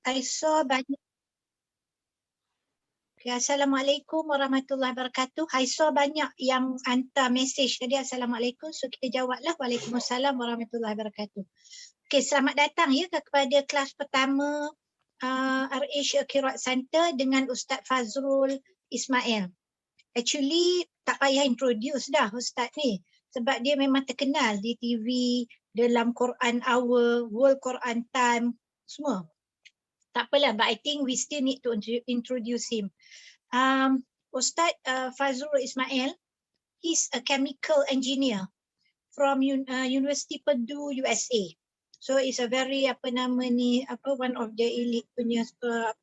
I saw banyak. Okay, Assalamualaikum warahmatullahi wabarakatuh. I saw banyak yang hantar mesej tadi. Assalamualaikum. So kita jawablah. Waalaikumsalam warahmatullahi wabarakatuh. Okay, selamat datang ya kepada kelas pertama RH Qiraat Center dengan Ustaz Fazrul Ismail. Actually tak payah introduce dah Ustaz ni. Sebab dia memang terkenal di TV, dalam Quran Hour, World Quran Time, semua. Tak apalah, but I think we still need to introduce him. Ustaz Fazrul Ismail, he's a chemical engineer from University Purdue, USA. So it's a very one of the elite punya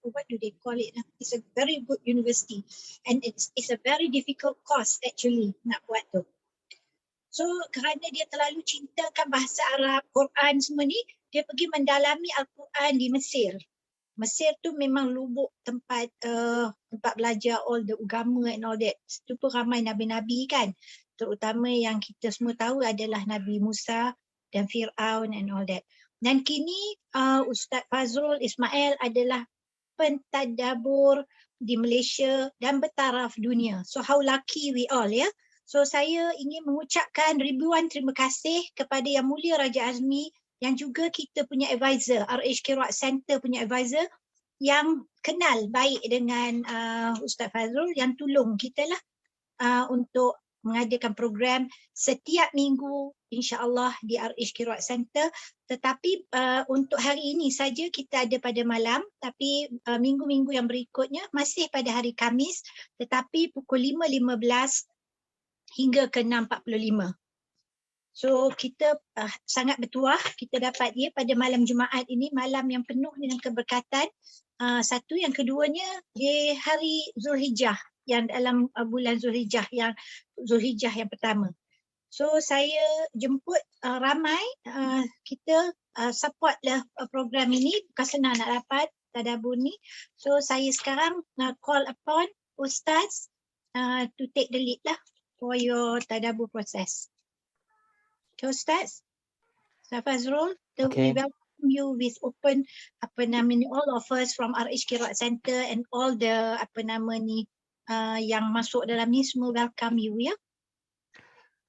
what do they call it? It's a very good university and it's a very difficult course actually nak buat tu. So kerana dia terlalu cintakan bahasa Arab, Quran semua ni, dia pergi mendalami Al-Quran di Mesir. Mesir tu memang lubuk tempat belajar all the agama and all that. Itu pun ramai nabi-nabi kan. Terutama yang kita semua tahu adalah Nabi Musa dan Fir'aun and all that. Dan kini Ustaz Fazrul Ismail adalah pentadabur di Malaysia dan bertaraf dunia. So how lucky we all ya. So saya ingin mengucapkan ribuan terima kasih kepada Yang Mulia Raja Azmi yang juga kita punya advisor, RH Qiraat Center punya advisor yang kenal baik dengan Ustaz Fazrul yang tolong kita lah untuk mengadakan program setiap minggu insya-Allah di RH Qiraat Center. Tetapi untuk hari ini saja kita ada pada malam, tapi minggu-minggu yang berikutnya masih pada hari Khamis tetapi pukul 5.15 hingga ke 6.45. So kita sangat bertuah kita dapat dia pada malam Jumaat ini, malam yang penuh dengan keberkatan. Satu, yang keduanya di hari Zulhijjah, yang dalam bulan Zulhijjah yang pertama. So saya jemput ramai, kita supportlah program ini, bukan senang nak dapat tadabbur ni. So saya sekarang call upon Ustaz to take the lead lah for your tadabbur process. Okay, Ustaz Fazrul, we welcome you with open all of us from RH Qiraat Center and all the yang masuk dalam ni semua welcome you ya.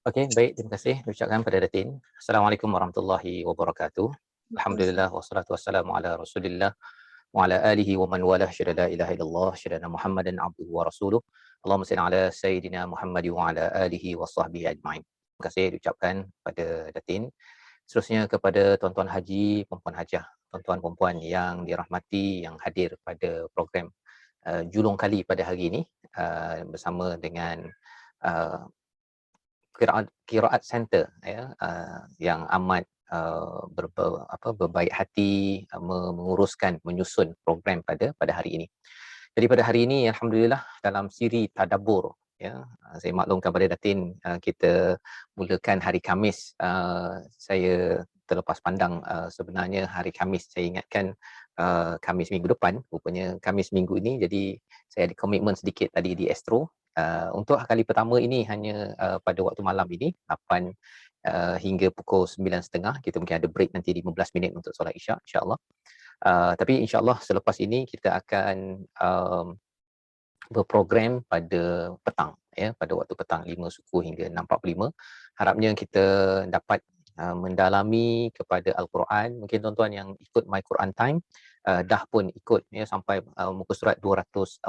Okey, baik, terima kasih ucapkan pada Datin. Assalamualaikum warahmatullahi wabarakatuh. Alhamdulillah wassalatu wassalamu ala Rasulillah wa ala alihi wa man walah, syada la ilaha illallah, syada Muhammadan abduhu wa rasuluh. Allahumma salli ala sayyidina Muhammad wa ala alihi wa sahbihi ajma'in. Terima kasih diucapkan pada Datin. Seterusnya kepada tuan-tuan haji, perempuan hajah, tuan-tuan perempuan yang dirahmati, yang hadir pada program julung kali pada hari ini bersama dengan Qiraat Center ya, yang amat berbaik hati menguruskan, menyusun program pada hari ini. Jadi pada hari ini alhamdulillah dalam siri tadabbur ya, saya maklumkan pada Datin kita mulakan hari Khamis. Saya terlepas pandang sebenarnya hari Khamis, saya ingatkan Khamis minggu depan, rupanya Khamis minggu ini. Jadi saya ada komitmen sedikit tadi di Astro. Untuk kali pertama ini hanya pada waktu malam ini 8 hingga pukul 9.30. Kita mungkin ada break nanti 15 minit untuk solat Isyak insya-Allah. Tapi insya-Allah selepas ini kita akan berprogram pada petang ya, pada waktu petang 5 suku hingga 6.45. Harapnya kita dapat mendalami kepada Al-Quran. Mungkin tuan-tuan yang ikut My Quran Time dah pun ikut ya sampai muka surat 247.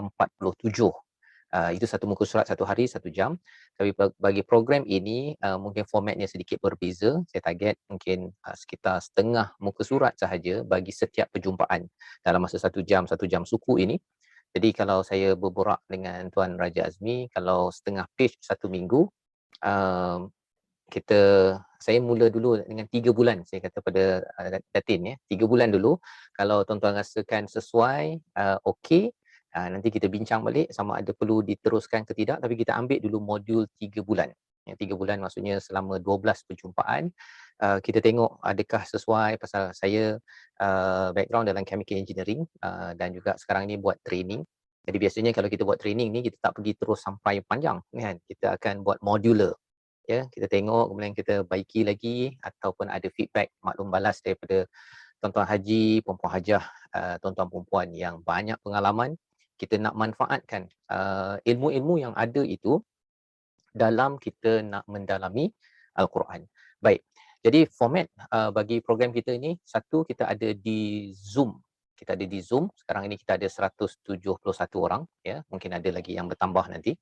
Itu satu muka surat satu hari 1 jam. Tapi bagi program ini mungkin formatnya sedikit berbeza. Saya target mungkin sekitar setengah muka surat sahaja bagi setiap perjumpaan dalam masa 1 jam suku ini. Jadi kalau saya berborak dengan Tuan Raja Azmi, kalau setengah page 1 minggu, saya mula dulu dengan 3 bulan. Saya kata pada Datin ya, 3 bulan dulu. Kalau tuan-tuan rasakan sesuai, okey, nanti kita bincang balik sama ada perlu diteruskan ke tidak. Tapi kita ambil dulu modul 3 bulan. Ya, 3 bulan maksudnya selama 12 perjumpaan. Kita tengok adakah sesuai, pasal saya background dalam chemical engineering dan juga sekarang ni buat training. Jadi biasanya kalau kita buat training ni, kita tak pergi terus sampai panjang kan. Kita akan buat modular. Ya, kita tengok kemudian kita baiki lagi ataupun ada feedback maklum balas daripada tuan-tuan haji, perempuan hajah, tuan-tuan perempuan yang banyak pengalaman, kita nak manfaatkan ilmu-ilmu yang ada itu dalam kita nak mendalami Al-Quran. Baik. Jadi format bagi program kita ini, satu, kita ada di Zoom. Kita ada di Zoom. Sekarang ini kita ada 171 orang, ya. Mungkin ada lagi yang bertambah nanti.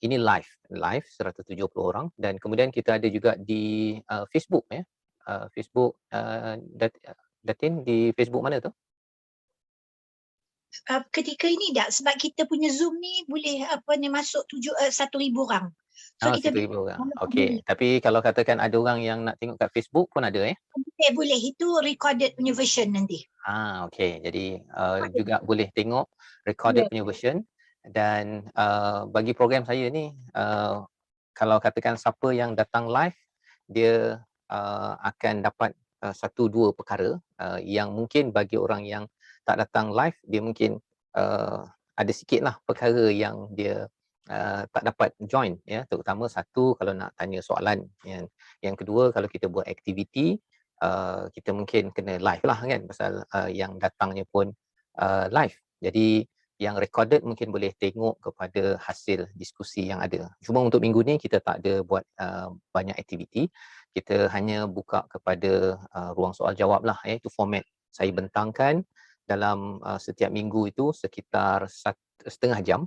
Ini live 170 orang, dan kemudian kita ada juga di Facebook, ya. Facebook, Datin di Facebook mana tu? Ketika ini tak, sebab kita punya Zoom ni boleh masuk 1,000 orang. So kita 1,000 orang. Okey. Tapi kalau katakan ada orang yang nak tengok kat Facebook pun ada, boleh. Itu recorded punya version nanti. Okey. Jadi juga boleh tengok recorded punya version. Dan bagi program saya ni, kalau katakan siapa yang datang live, dia akan dapat satu dua perkara yang mungkin bagi orang yang tak datang live, dia mungkin ada sikitlah perkara yang dia tak dapat join, ya. Terutama satu, kalau nak tanya soalan, yang kedua, kalau kita buat aktiviti, kita mungkin kena live lah kan, pasal yang datangnya pun live. Jadi yang recorded mungkin boleh tengok kepada hasil diskusi yang ada. Cuma untuk minggu ni kita tak ada buat banyak aktiviti. Kita hanya buka kepada ruang soal jawab lah, itu format saya bentangkan dalam setiap minggu itu sekitar 1.5 jam.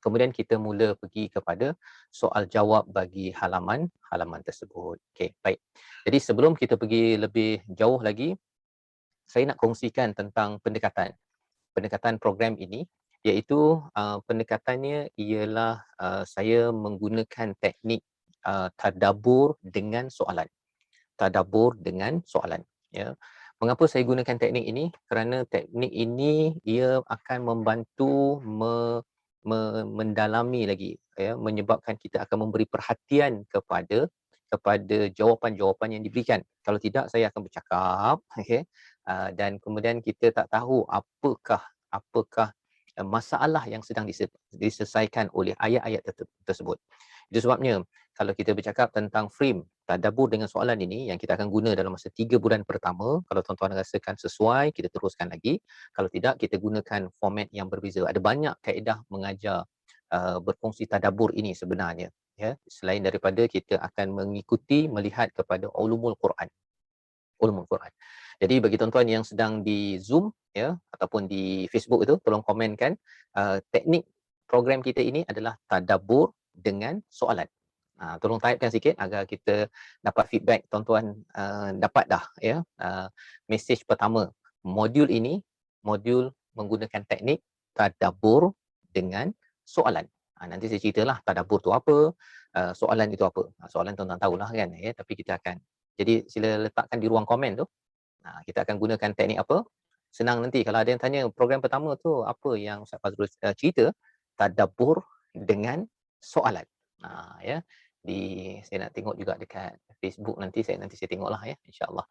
Kemudian kita mula pergi kepada soal jawab bagi halaman tersebut. Okey, baik. Jadi sebelum kita pergi lebih jauh lagi, saya nak kongsikan tentang pendekatan program ini, iaitu pendekatannya ialah saya menggunakan teknik tadabbur dengan soalan. Tadabbur dengan soalan, ya. Mengapa saya gunakan teknik ini? Kerana teknik ini ia akan membantu mendalami lagi, ya, menyebabkan kita akan memberi perhatian kepada jawapan-jawapan yang diberikan. Kalau tidak, saya akan bercakap, okey, dan kemudian kita tak tahu apakah masalah yang sedang diselesaikan oleh ayat-ayat tersebut. Itu sebabnya kalau kita bercakap tentang frame tadabbur dengan soalan ini yang kita akan guna dalam masa 3 bulan pertama, kalau tuan-tuan rasakan sesuai, kita teruskan lagi. Kalau tidak, kita gunakan format yang berbeza. Ada banyak kaedah mengajar berfungsi tadabbur ini sebenarnya, ya. Selain daripada kita akan mengikuti, melihat kepada ulumul Quran. Jadi bagi tuan-tuan yang sedang di Zoom, ya, ataupun di Facebook itu, tolong komenkan teknik program kita ini adalah tadabbur dengan soalan. Tolong typekan sikit agar kita dapat feedback tuan-tuan dapat dah, ya. Mesej pertama, modul ini menggunakan teknik tadabbur dengan soalan. Nanti saya ceritalah tadabbur tu apa, soalan itu apa. Soalan tuan-tuan tahulah kan, ya, tapi kita akan, jadi sila letakkan di ruang komen tu. Kita akan gunakan teknik apa? Senang nanti kalau ada yang tanya program pertama tu apa yang Ustaz Fazrul cerita, tadabbur dengan soalan. Ya. Saya nak tengok juga dekat Facebook nanti saya tengoklah, ya, insya-Allah.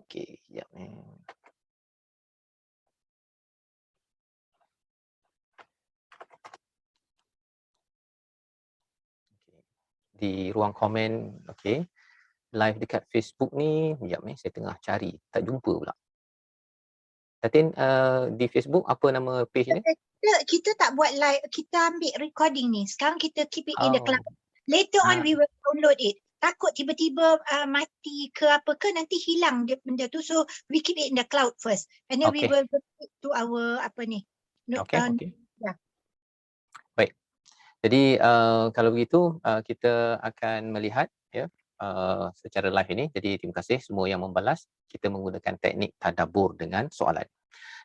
Okey, sekejap ni. Di ruang komen, okey. Live dekat Facebook ni, sekejap ni saya tengah cari, tak jumpa pula. Datin, di Facebook apa nama page ni? Kita tak buat live, kita ambil recording ni. Sekarang kita keep it in the cloud. Later on we will download it. Takut tiba-tiba mati ke apa ke, nanti hilang dia benda tu. So we keep it in the cloud first. And then we will go to our Okay. Yeah. Baik. Jadi kalau begitu kita akan melihat, ya, secara live ini. Jadi terima kasih semua yang membalas. Kita menggunakan teknik tadabbur dengan soalan.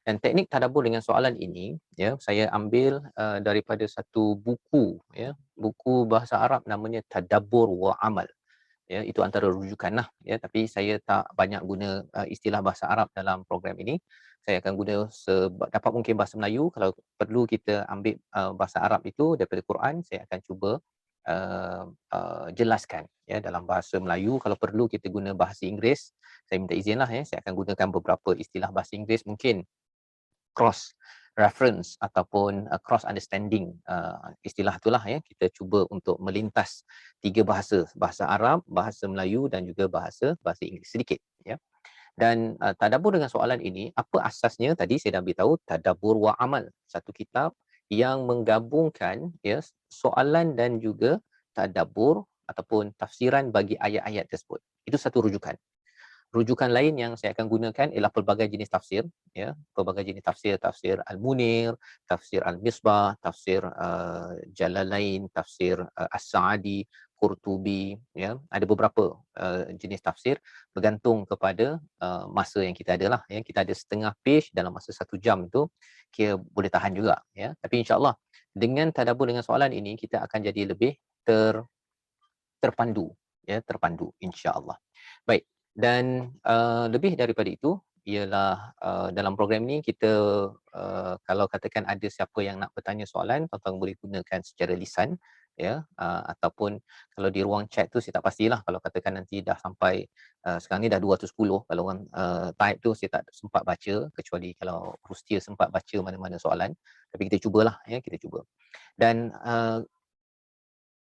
Dan teknik tadabbur dengan soalan ini, ya, saya ambil daripada satu buku, ya, buku bahasa Arab namanya Tadabbur wa Amal. Ya, itu antara rujukan lah, ya, tapi saya tak banyak guna istilah bahasa Arab dalam program ini. Saya akan guna dapat mungkin bahasa Melayu. Kalau perlu kita ambil bahasa Arab itu daripada Quran, saya akan cuba jelaskan, ya, dalam bahasa Melayu. Kalau perlu kita guna bahasa Inggeris, saya minta izin lah, ya, saya akan gunakan beberapa istilah bahasa Inggeris, mungkin cross reference ataupun cross understanding, istilah itulah, ya, kita cuba untuk melintas 3 bahasa Arab, bahasa Melayu dan juga bahasa Inggeris sedikit, ya. Dan tadabbur dengan soalan ini, apa asasnya? Tadi saya dah beritahu, tadabbur wa amal. Satu kitab yang menggabungkan ya soalan dan juga tadabbur ataupun tafsiran bagi ayat-ayat tersebut. Itu satu rujukan. Rujukan lain yang saya akan gunakan ialah pelbagai jenis tafsir, ya, pelbagai jenis tafsir, tafsir Al-Munir, tafsir Al-Misbah, tafsir Jalalain, tafsir As-Sa'di, Qurtubi, ya. Ada beberapa jenis tafsir bergantung kepada masa yang kita ada lah, ya. Kita ada setengah page dalam masa 1 jam tu, kira boleh tahan juga, ya. Tapi insya-Allah dengan tadabbur dengan soalan ini kita akan jadi lebih terpandu, ya, terpandu insya-Allah. Baik. Dan lebih daripada itu ialah dalam program ni kita kalau katakan ada siapa yang nak bertanya soalan, tuan-tuan boleh gunakan secara lisan, ya, ataupun kalau di ruang chat tu saya tak pastilah, kalau katakan nanti dah sampai sekarang ni dah 210, kalau orang type tu saya tak sempat baca, kecuali kalau Rustia sempat baca mana-mana soalan, tapi kita cubalah, ya, kita cuba. Dan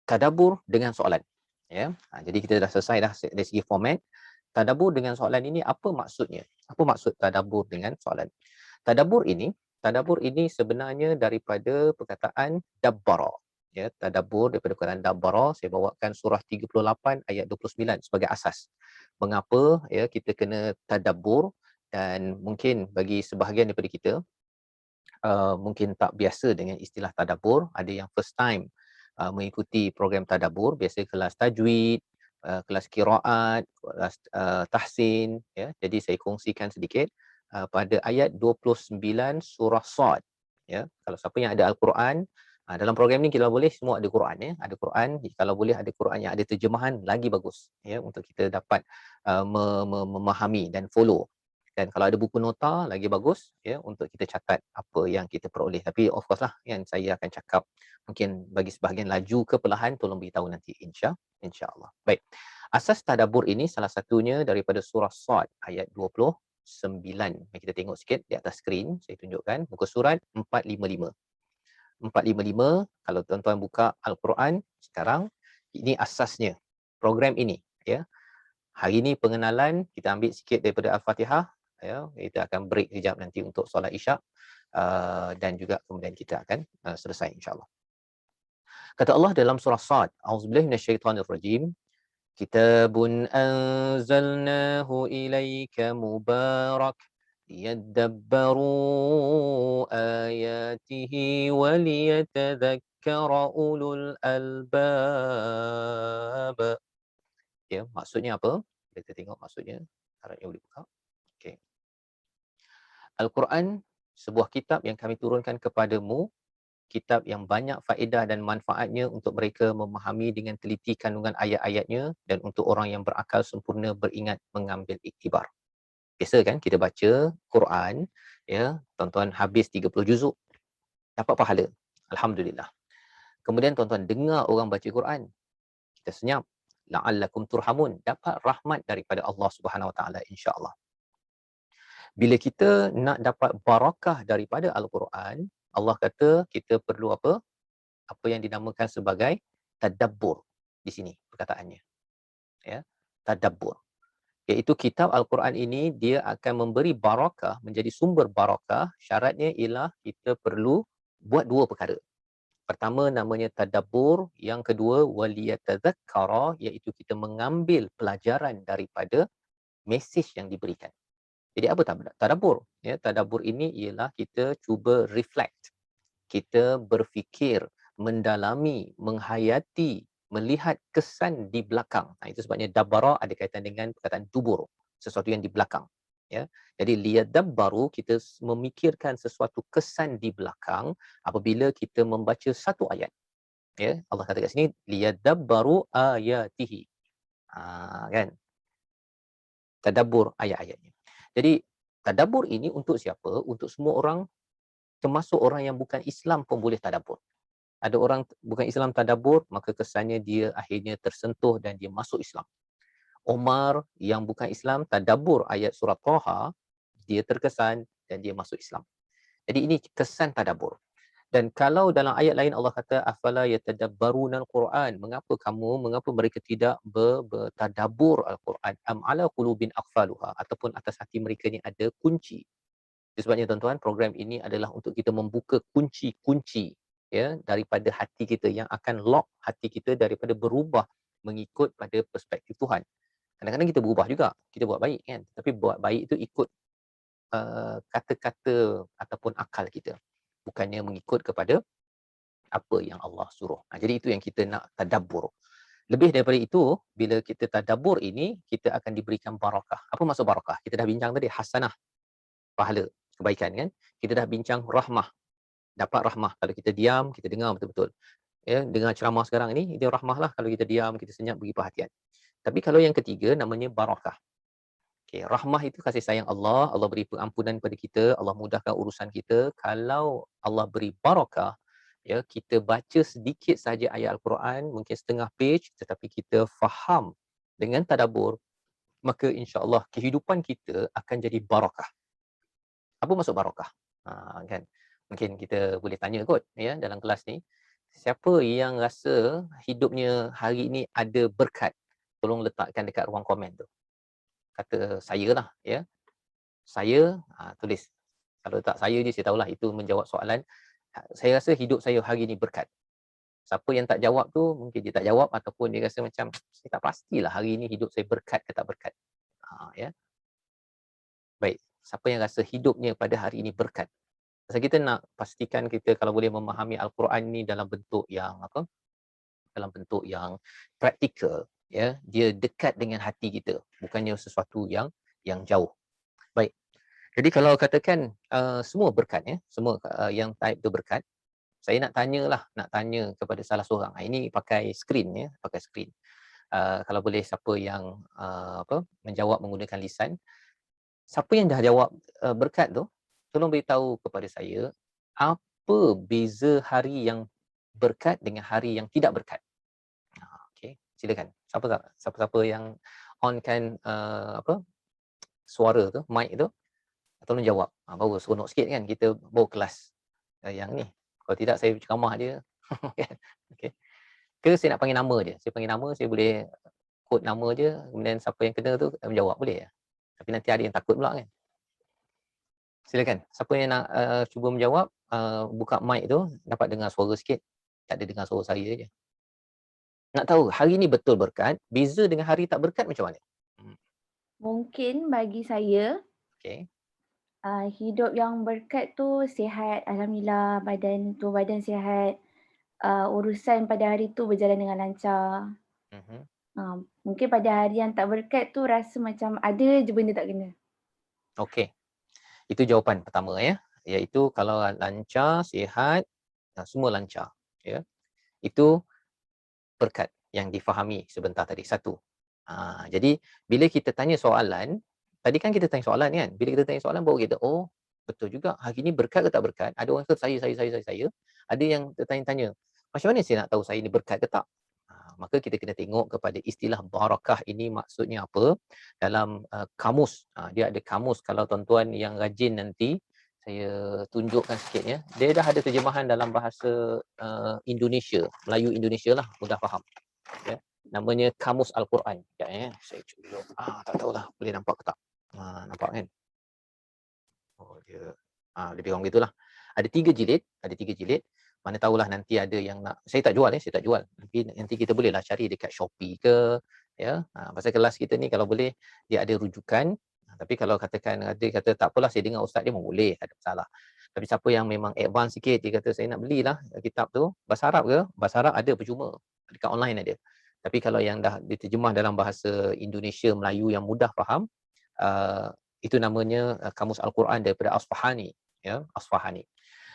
tadabbur dengan soalan, ya. Jadi kita dah selesai dah dari segi format. Tadabbur dengan soalan ini apa maksudnya? Apa maksud tadabbur dengan soalan? Tadabbur ini sebenarnya daripada perkataan dabbara. Ya, tadabbur daripada perkataan dabbara, saya bawakan surah 38 ayat 29 sebagai asas. Mengapa ya kita kena tadabbur, dan mungkin bagi sebahagian daripada kita mungkin tak biasa dengan istilah tadabbur, ada yang first time mengikuti program tadabbur, biasa kelas tajwid, kelas qiraat, kelas tahsin, ya. Jadi saya kongsikan sedikit pada ayat 29 surah Sad, ya. Kalau siapa yang ada Al-Quran, dalam program ni kita boleh semua ada Quran, ya. Ada Quran, kalau boleh ada Quran yang ada terjemahan lagi bagus, ya, untuk kita dapat memahami dan follow. Dan kalau ada buku nota lagi bagus, ya, untuk kita catat apa yang kita peroleh. Tapi of course lah yang saya akan cakap mungkin bagi sebahagian laju ke perlahan, tolong beritahu nanti insya-Allah. Baik. Asas tadabbur ini salah satunya daripada surah Sad ayat 29. Mari kita tengok sikit di atas skrin, saya tunjukkan muka surat 455. 455, kalau tuan-tuan buka Al-Quran sekarang, ini asasnya program ini, ya. Hari ini pengenalan, kita ambil sikit daripada Al-Fatihah, ya. Kita akan break sekejap nanti untuk solat Isyak, dan juga kemudian kita akan selesai insya-Allah. Kata Allah dalam surah Sad, A'udzubillahi minasyaitonirrajim, Kitabun anzalnahu ilaika mubarak liyadabbaru ayatihi wa liyatadhakkara ulul albab. Ya, maksudnya apa? Kita tengok maksudnya. Harapnya boleh buka. Okey. Al-Quran, sebuah kitab yang kami turunkan kepadamu, kitab yang banyak faedah dan manfaatnya untuk mereka memahami dengan teliti kandungan ayat-ayatnya, dan untuk orang yang berakal sempurna beringat mengambil iktibar. Biasa kan kita baca Quran, ya, tuan-tuan habis 30 juzuk, dapat pahala. Alhamdulillah. Kemudian tuan-tuan dengar orang baca Quran, kita senyap, la'allakum turhamun, dapat rahmat daripada Allah Subhanahu Wa Taala insya-Allah. Bila kita nak dapat barakah daripada Al-Quran, Allah kata kita perlu apa? Apa yang dinamakan sebagai tadabbur di sini perkataannya. Ya, tadabbur. Iaitu kitab Al-Quran ini dia akan memberi barakah, menjadi sumber barakah. Syaratnya ialah kita perlu buat dua perkara. Pertama namanya tadabbur, yang kedua waliyatadzakkara, iaitu kita mengambil pelajaran daripada mesej yang diberikan. Jadi apa tadabbur? Ya, tadabbur ini ialah kita cuba reflect. Kita berfikir, mendalami, menghayati, melihat kesan di belakang. Itu sebabnya dabbara ada kaitan dengan perkataan dubur, sesuatu yang di belakang. Ya. Jadi liyadabbaru, kita memikirkan sesuatu kesan di belakang apabila kita membaca satu ayat. Ya, Allah kata kat sini liyadabbaru ayatihi. Kan? Tadabbur ayat-ayatnya. Jadi tadabbur ini untuk siapa? Untuk semua orang, termasuk orang yang bukan Islam pun boleh tadabbur. Ada orang bukan Islam tadabbur, maka kesannya dia akhirnya tersentuh dan dia masuk Islam. Omar yang bukan Islam tadabbur ayat surah Taha, dia terkesan dan dia masuk Islam. Jadi ini kesan tadabbur. Dan kalau dalam ayat lain Allah kata afala yatadabbarunal Quran, mengapa mereka tidak bertadabbur al-Quran, am ala qulubin aqfaluha, ataupun atas hati mereka ni ada kunci. Sebabnya tuan-tuan, program ini adalah untuk kita membuka kunci-kunci ya daripada hati kita yang akan lock hati kita daripada berubah mengikut pada perspektif Tuhan. Kadang-kadang kita berubah juga, kita buat baik kan, tapi buat baik itu ikut kata-kata ataupun akal kita, bukannya mengikut kepada apa yang Allah suruh. Jadi itu yang kita nak tadabbur. Lebih daripada itu, bila kita tadabbur ini, kita akan diberikan barakah. Apa maksud barakah? Kita dah bincang tadi, hasanah, pahala, kebaikan kan. Kita dah bincang rahmah, dapat rahmah. Kalau kita diam, kita dengar betul-betul. Ya, dengar ceramah sekarang ini, dia rahmah lah. Kalau kita diam, kita senyap, beri perhatian. Tapi kalau yang ketiga, namanya barakah. Okay, rahmah itu kasih sayang Allah, Allah beri pengampunan pada kita, Allah mudahkan urusan kita. Kalau Allah beri barakah, ya, kita baca sedikit saja ayat Al-Quran, mungkin setengah page, tetapi kita faham dengan tadabbur, maka insya-Allah kehidupan kita akan jadi barakah. Apa maksud barakah? Kan? Mungkin kita boleh tanya kot ya dalam kelas ni, siapa yang rasa hidupnya hari ini ada berkat? Tolong letakkan dekat ruang komen tu. Kata saya lah ya. Saya tulis. Kalau tak saya je, saya tahulah itu menjawab soalan. Saya rasa hidup saya hari ini berkat. Siapa yang tak jawab tu, mungkin dia tak jawab ataupun dia rasa macam saya tak pastilah hari ini hidup saya berkat ke tak berkat. Ya. Baik, siapa yang rasa hidupnya pada hari ini berkat? Pasal kita nak pastikan kita kalau boleh memahami Al-Quran ni dalam bentuk yang apa? Dalam bentuk yang praktikal, ya. Dia dekat dengan hati kita, bukannya sesuatu yang jauh. Baik. Jadi kalau katakan semua berkat ya, semua yang type tu berkat, saya nak tanya kepada salah seorang. Ini pakai skrin ya, pakai skrin. Kalau boleh siapa yang menjawab menggunakan lisan. Siapa yang dah jawab berkat tu, tolong beritahu kepada saya apa beza hari yang berkat dengan hari yang tidak berkat. Okey, silakan. Siapa yang onkan suara tu, mic tu, tolong jawab. Baru seronok sikit kan kita bawa kelas yang ni. Kalau tidak saya ceramah dia. Okey. Ke saya nak panggil nama dia. Saya panggil nama, saya boleh quote nama dia, kemudian siapa yang kena tu menjawab, boleh ya? Tapi nanti ada yang takut pula kan. Silakan. Siapa yang nak cuba menjawab, buka mic tu, dapat dengar suara sikit. Tak ada dengar suara saya je. Nak tahu hari ni betul berkat, beza dengan hari tak berkat macam mana? Mungkin bagi saya, Okey. hidup yang berkat tu sihat, alhamdulillah, badan sihat, urusan pada hari tu berjalan dengan lancar. Mungkin pada hari yang tak berkat tu rasa macam ada je benda tak kena. Okey. Itu jawapan pertama ya, iaitu kalau lancar, sihat, semua lancar, ya. Itu berkat yang difahami sebentar tadi, satu. Jadi bila kita tanya soalan, tadi kan kita tanya soalan kan, bila kita tanya soalan baru kita, oh betul juga, hari ni berkat ke tak berkat? Ada orang kata saya. Ada yang tertanya-tanya, macam mana saya nak tahu saya ni berkat ke tak? Maka kita kena tengok kepada istilah barakah ini maksudnya apa dalam kamus. Dia ada kamus, kalau tuan-tuan yang rajin nanti saya tunjukkan sikit ya. Dia dah ada terjemahan dalam bahasa Indonesia, Melayu Indonesia lah, mudah faham. Ya. Namanya Kamus Al-Quran. Ya, saya cuba. Tak tahulah boleh nampak ke tak. Nampak kan? Oh dia lebih kurang gitulah. Ada 3 jilid. Mana tahulah nanti ada yang nak, saya tak jual. Nanti kita bolehlah cari dekat Shopee ke ya. Pasal kelas kita ni kalau boleh dia ada rujukan. Tapi kalau katakan ada kata tak apalah saya dengar ustaz dia boleh, tak ada masalah. Tapi siapa yang memang advance sikit dia kata saya nak belilah kitab tu bahasa Arab ke? Bahasa Arab ada percuma. Dekat online ada. Tapi kalau yang dah diterjemah dalam bahasa Indonesia Melayu yang mudah faham, itu namanya Kamus Al-Quran daripada Asfahani, ya, Asfahani.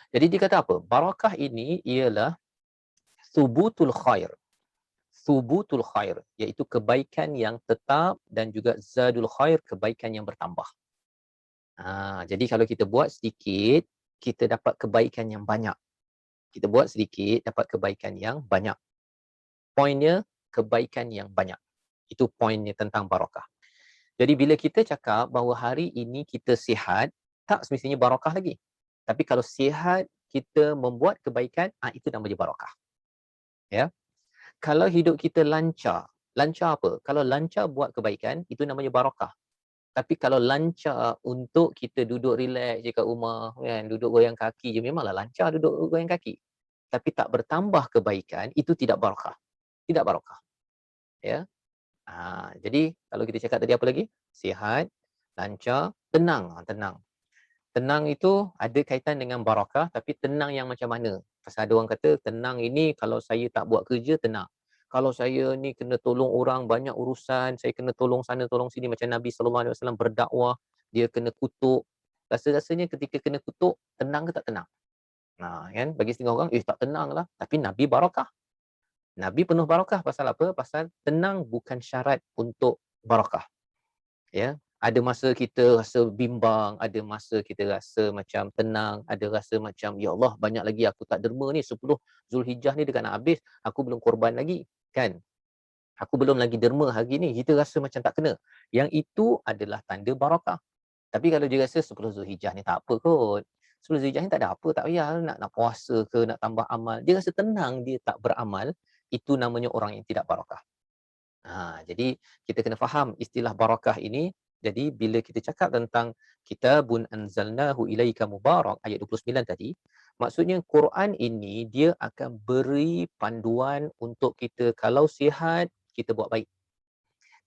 Jadi dia kata apa? Barakah ini ialah thubutul khair. Thubutul khair, iaitu kebaikan yang tetap dan juga zadul khair, kebaikan yang bertambah. Jadi kalau kita buat sedikit, kita dapat kebaikan yang banyak. Kita buat sedikit, dapat kebaikan yang banyak. Poinnya, kebaikan yang banyak. Itu poinnya tentang barakah. Jadi bila kita cakap bahawa hari ini kita sihat, tak semestinya barakah lagi. Tapi kalau sihat kita membuat kebaikan, itu namanya barakah. Ya. Kalau hidup kita lancar, lancar apa? Kalau lancar buat kebaikan, itu namanya barakah. Tapi kalau lancar untuk kita duduk relax je kat rumah, kan, duduk goyang kaki je, memanglah lancar duduk goyang kaki. Tapi tak bertambah kebaikan, itu tidak barakah. Tidak barakah. Ya. Jadi kalau kita cakap tadi apa lagi? Sihat, lancar, tenang. Tenang. Tenang itu ada kaitan dengan barakah, tapi tenang yang macam mana? Pasal ada orang kata, tenang ini kalau saya tak buat kerja, tenang. Kalau saya ni kena tolong orang, banyak urusan, saya kena tolong sana, tolong sini, macam Nabi SAW berdakwah, dia kena kutuk. Rasa-rasanya ketika kena kutuk, tenang ke tak tenang? Kan? Bagi setengah orang, tak tenang lah. Tapi Nabi barakah. Nabi penuh barakah. Pasal apa? Pasal tenang bukan syarat untuk barakah. Ya, ada masa kita rasa bimbang, ada masa kita rasa macam tenang, ada rasa macam ya Allah, banyak lagi aku tak derma ni, 10 Zulhijjah ni dekat nak habis, aku belum korban lagi, kan? Aku belum lagi derma hari ni, kita rasa macam tak kena. Yang itu adalah tanda barakah. Tapi kalau dia rasa 10 Zulhijjah ni tak apa kot, 10 Zulhijjah ni tak ada apa, tak payah nak puasa ke, nak tambah amal, dia rasa tenang, dia tak beramal, itu namanya orang yang tidak barakah. Jadi kita kena faham istilah barakah ini. Jadi bila kita cakap tentang kitabun anzalnahu ilaika mubarak ayat 29 tadi, maksudnya Quran ini dia akan beri panduan untuk kita, kalau sihat kita buat baik.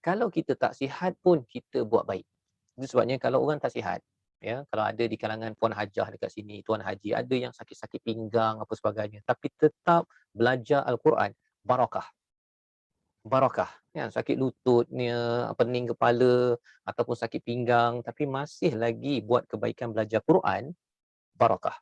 Kalau kita tak sihat pun kita buat baik. Itu sebabnya kalau orang tak sihat, ya, kalau ada di kalangan puan hajah dekat sini, tuan haji, ada yang sakit-sakit pinggang apa sebagainya, tapi tetap belajar Al-Quran, barakah. Barakah, kan, sakit lututnya, pening kepala ataupun sakit pinggang, tapi masih lagi buat kebaikan belajar Quran, barakah.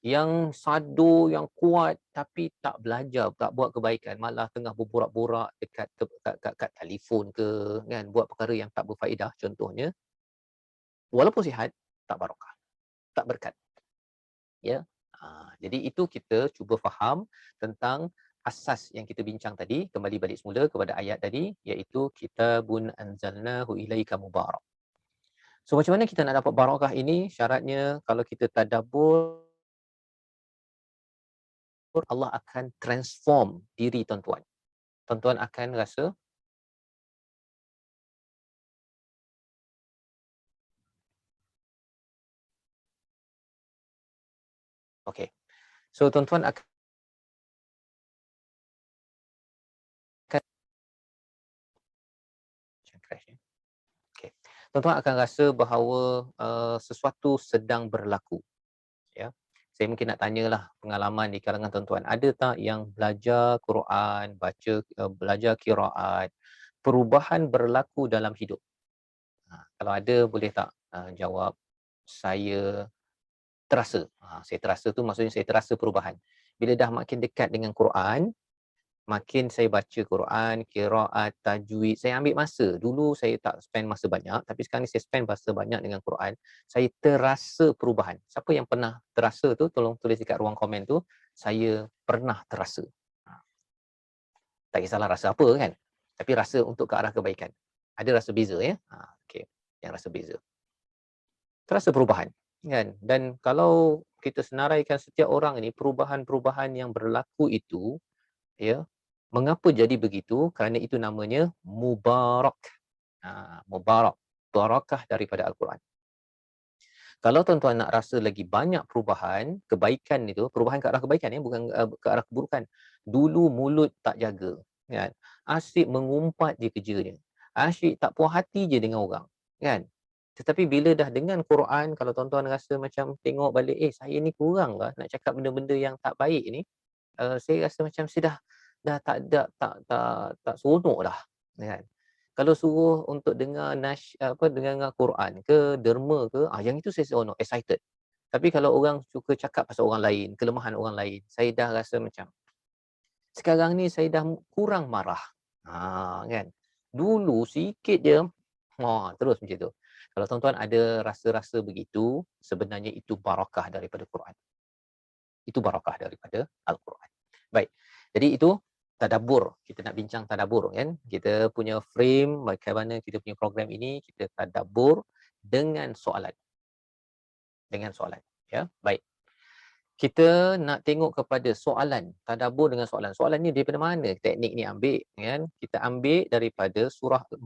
Yang sado, yang kuat tapi tak belajar, tak buat kebaikan, malah tengah berborak-borak dekat kat telefon ke, kan, buat perkara yang tak berfaedah, contohnya, walaupun sihat, tak barakah, tak berkat. Ya. Jadi itu kita cuba faham tentang asas yang kita bincang tadi, kembali balik semula kepada ayat tadi, iaitu kitabun anzalnahu ilaika mubarak. So macam mana kita nak dapat barakah ini? Syaratnya kalau kita tadabbur, Allah akan transform diri tuan-tuan. Tuan-tuan akan rasa okey. So tuan-tuan akan crash ni. Okey. Tuan-tuan akan rasa bahawa sesuatu sedang berlaku. Ya. Saya mungkin nak tanyalah pengalaman di kalangan tuan-tuan. Ada tak yang belajar Quran, belajar qiraat, perubahan berlaku dalam hidup? Kalau ada, boleh tak jawab? Saya terasa. Saya terasa tu maksudnya saya terasa perubahan. Bila dah makin dekat dengan Quran, makin saya baca Quran, qiraat, tajwid, saya ambil masa. Dulu saya tak spend masa banyak, tapi sekarang ni saya spend masa banyak dengan Quran. Saya terasa perubahan. Siapa yang pernah terasa tu, tolong tulis dekat ruang komen tu, saya pernah terasa. Tak kisahlah rasa apa kan, tapi rasa untuk ke arah kebaikan. Ada rasa beza ya. Okey, yang rasa beza. Terasa perubahan, kan? Dan kalau kita senaraikan setiap orang ini, perubahan-perubahan yang berlaku itu, ya, mengapa jadi begitu? Kerana itu namanya mubarak. Mubarak, barakah daripada Al-Quran. Kalau tuan-tuan nak rasa lagi banyak perubahan, kebaikan itu, perubahan ke arah kebaikan ya, bukan ke arah keburukan. Dulu mulut tak jaga, kan? Asyik mengumpat je kerjanya. Asyik tak puas hati je dengan orang, kan? Tetapi bila dah dengan Quran, kalau tuan-tuan rasa macam tengok balik, saya ni kurang lah nak cakap benda-benda yang tak baik ni, saya rasa macam saya dah tak seronok dah, kan? Kalau suruh untuk dengar dengar Quran ke derma ke, yang itu saya seronok, excited. Tapi kalau orang suka cakap pasal orang lain, kelemahan orang lain, saya dah rasa macam sekarang ni saya dah kurang marah. Kan? Dulu sikit je, terus macam tu. Kalau tuan-tuan ada rasa-rasa begitu, sebenarnya itu barakah daripada Quran. Itu barakah daripada Al-Quran. Baik. Jadi itu tadabbur. Kita nak bincang tadabbur kan. Kita punya frame bagaimana kita punya program ini, kita tadabbur dengan soalan. Dengan soalan, ya. Baik. kita nak tengok kepada soalan, tadabbur dengan soalan. Soalan ni daripada mana teknik ni ambil, kan? Kita ambil daripada surah 14.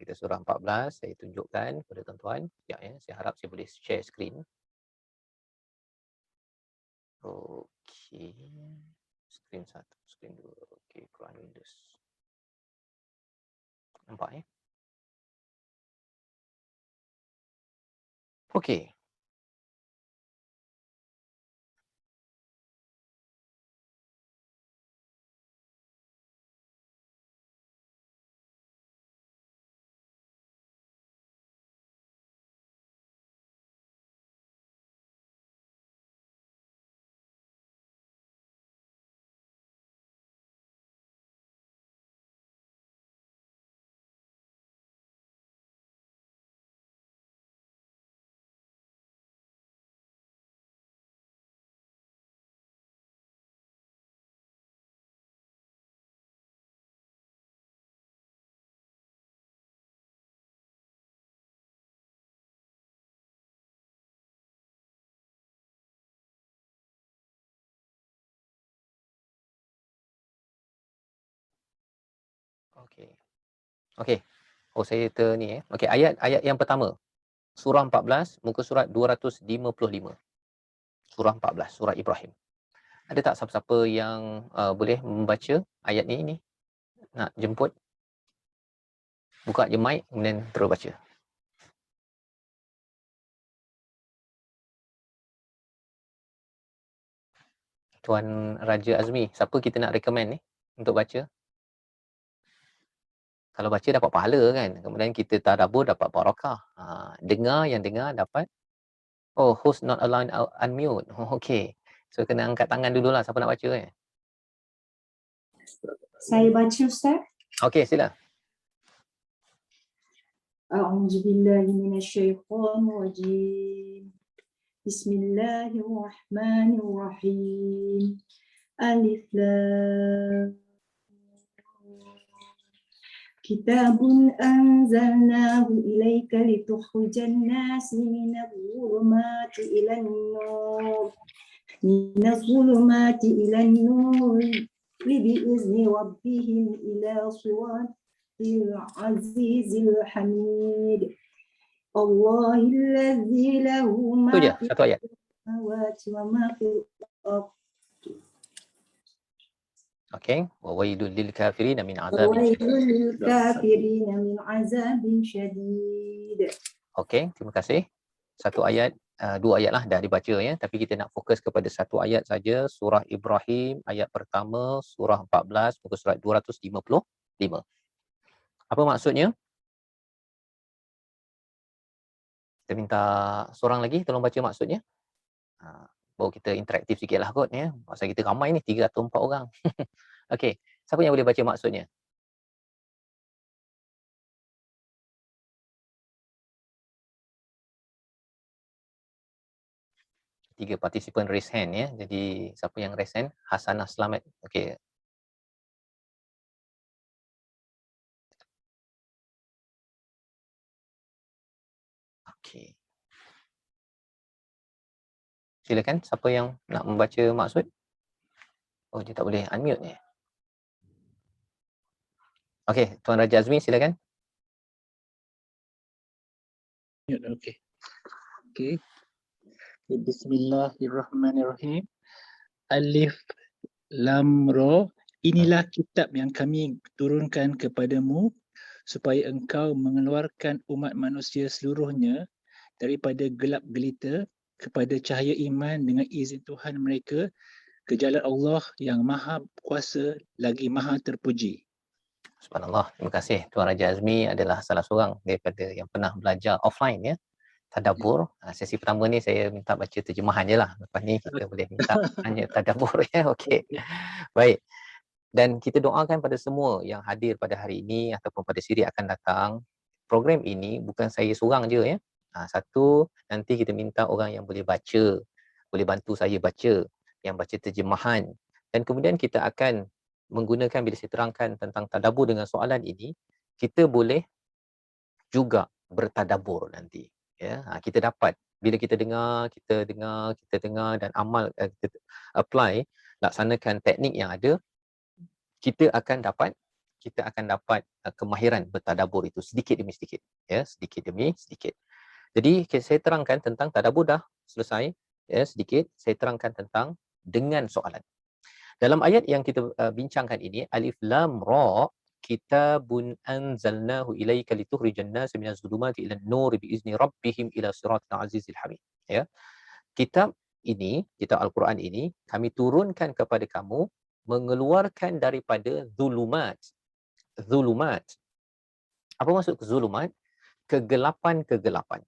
Kita surah 14, saya tunjukkan kepada tuan-tuan. Ya, saya harap saya boleh share screen. Okey. Screen 1, screen 2. Okey, Quran Windows. Nampak ya? Okey. Okey. Okey. Oh, saya ni Okey, ayat yang pertama. Surah 14, muka surat 255. Surah 14, surah Ibrahim. Ada tak siapa-siapa yang boleh membaca ayat ni? Nak jemput? Buka je mic, kemudian terus baca. Tuan Raja Azmi, siapa kita nak recommend ni untuk baca? Kalau baca dapat pahala kan, kemudian kita tadabbur dapat barakah. Yang dengar dapat. Oh, host not allowed unmute. Okay. So kena angkat tangan dululah siapa nak baca kan. Saya baca, Ustaz. Okey, sila. A'udzubillahi minasyaitonirrajim. Bismillahirrahmanirrahim. Alif Lam. Kitabun anzalnahu ilaika litukhrijan nasi minadh-dhulumati ilan nur. Minadh-dhulumati ilan nur. Bi'izni rabbihim ila siratil azizil hamid. Allahilladzi lahu ma Itu je, satu ayat. samawati wa ma fil ardh. Okey, wa wailul lil kafirin min azabin syadid. Wailul lil kafirin min azabin syadid. Okey, terima kasih. Satu ayat, dua ayat lah dah dibaca ya, tapi kita nak fokus kepada satu ayat saja, surah Ibrahim ayat pertama, surah 14, muka surat 255. Apa maksudnya? Kita minta seorang lagi tolong baca maksudnya. Baru kita interaktif sikit lah kot ya. Masa kita ramai ni 3 atau 4 orang. Okey, siapa yang boleh baca maksudnya? Tiga partisipan raise hand ya. Jadi siapa yang raise hand? Hasanah Slamet. Okey. Okey. Silakan, siapa yang nak membaca maksud? Oh, dia tak boleh unmute ni. Okey, Tuan Raja Azmi silakan. Okey. Okey. Bismillahirrahmanirrahim. Alif Lam Ra. Inilah kitab yang kami turunkan kepadamu supaya engkau mengeluarkan umat manusia seluruhnya daripada gelap gelita kepada cahaya iman dengan izin Tuhan mereka ke jalan Allah yang Maha Kuasa lagi Maha Terpuji. Subhanallah. Terima kasih. Tuan Raja Azmi adalah salah seorang daripada yang pernah belajar offline ya. Tadabbur. Sesi pertama ni saya minta baca terjemahan je lah. Lepas ni kita boleh minta hanya tadabbur ya. Okey. Baik. Dan kita doakan pada semua yang hadir pada hari ini ataupun pada siri akan datang. Program ini bukan saya seorang je ya. Satu, nanti kita minta orang yang boleh baca, boleh bantu saya baca, yang baca terjemahan. Dan kemudian kita akan menggunakan, bila saya terangkan tentang tadabbur dengan soalan ini, kita boleh juga bertadabbur nanti. Ya, kita dapat Bila kita dengar dan amal, kita apply, laksanakan teknik yang ada, kita akan dapat kemahiran bertadabbur itu sedikit demi sedikit, ya, sedikit demi sedikit. Jadi saya terangkan tentang tadabbur dah selesai, ya, sedikit saya terangkan tentang dengan soalan. Dalam ayat yang kita bincangkan ini, alif lam ra, kitabun anzalnahu ilaika litukhrijan nas minaz zulumati ilan nur biizni rabbihim ila siratal azizil hamid. Ya. Kitab ini, kitab Al-Quran ini kami turunkan kepada kamu mengeluarkan daripada zulumat. Zulumat. Apa maksud zulumat? Kegelapan-kegelapan.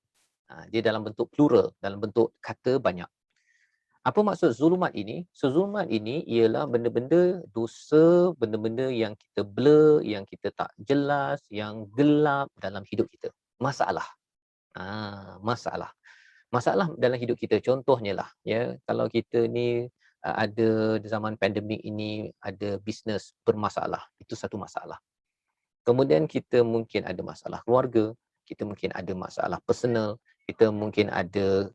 Dia dalam bentuk plural, dalam bentuk kata banyak. Apa maksud zulumat ini? Zulumat ini ialah benda-benda dosa, benda-benda yang kita blur, yang kita tak jelas, yang gelap dalam hidup kita. Masalah. Masalah. Masalah dalam hidup kita, contohnya lah, ya, kalau kita ni ada di zaman pandemik ini ada bisnes bermasalah, itu satu masalah. Kemudian kita mungkin ada masalah keluarga, kita mungkin ada masalah personal, kita mungkin ada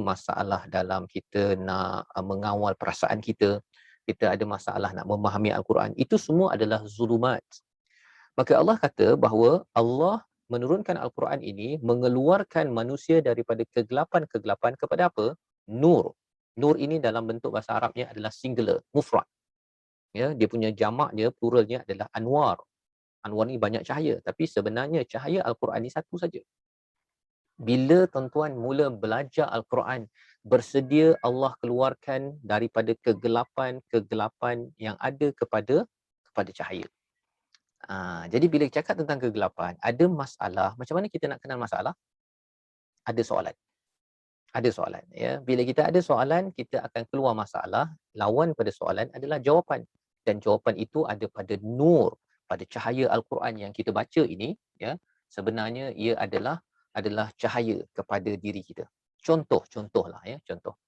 masalah dalam kita nak mengawal perasaan kita, kita ada masalah nak memahami Al-Quran. Itu semua adalah zulumat. Maka Allah kata bahawa Allah menurunkan Al-Quran ini mengeluarkan manusia daripada kegelapan-kegelapan kepada apa? Nur. Nur ini dalam bentuk bahasa Arabnya adalah singular, mufrad. Ya, dia punya jamaknya, pluralnya adalah anwar. Anwar ni banyak cahaya, tapi sebenarnya cahaya Al-Quran ni satu saja. Bila tuan-tuan mula belajar Al-Quran, bersedia Allah keluarkan daripada kegelapan-kegelapan yang ada kepada cahaya. Jadi bila cakap tentang kegelapan, ada masalah, macam mana kita nak kenal masalah? Ada soalan. Ada soalan, ya. Bila kita ada soalan, kita akan keluar masalah. Lawan pada soalan adalah jawapan. Dan jawapan itu ada pada nur, pada cahaya Al-Quran yang kita baca ini, ya. Sebenarnya ia adalah cahaya kepada diri kita. Contohlah, ya, contoh.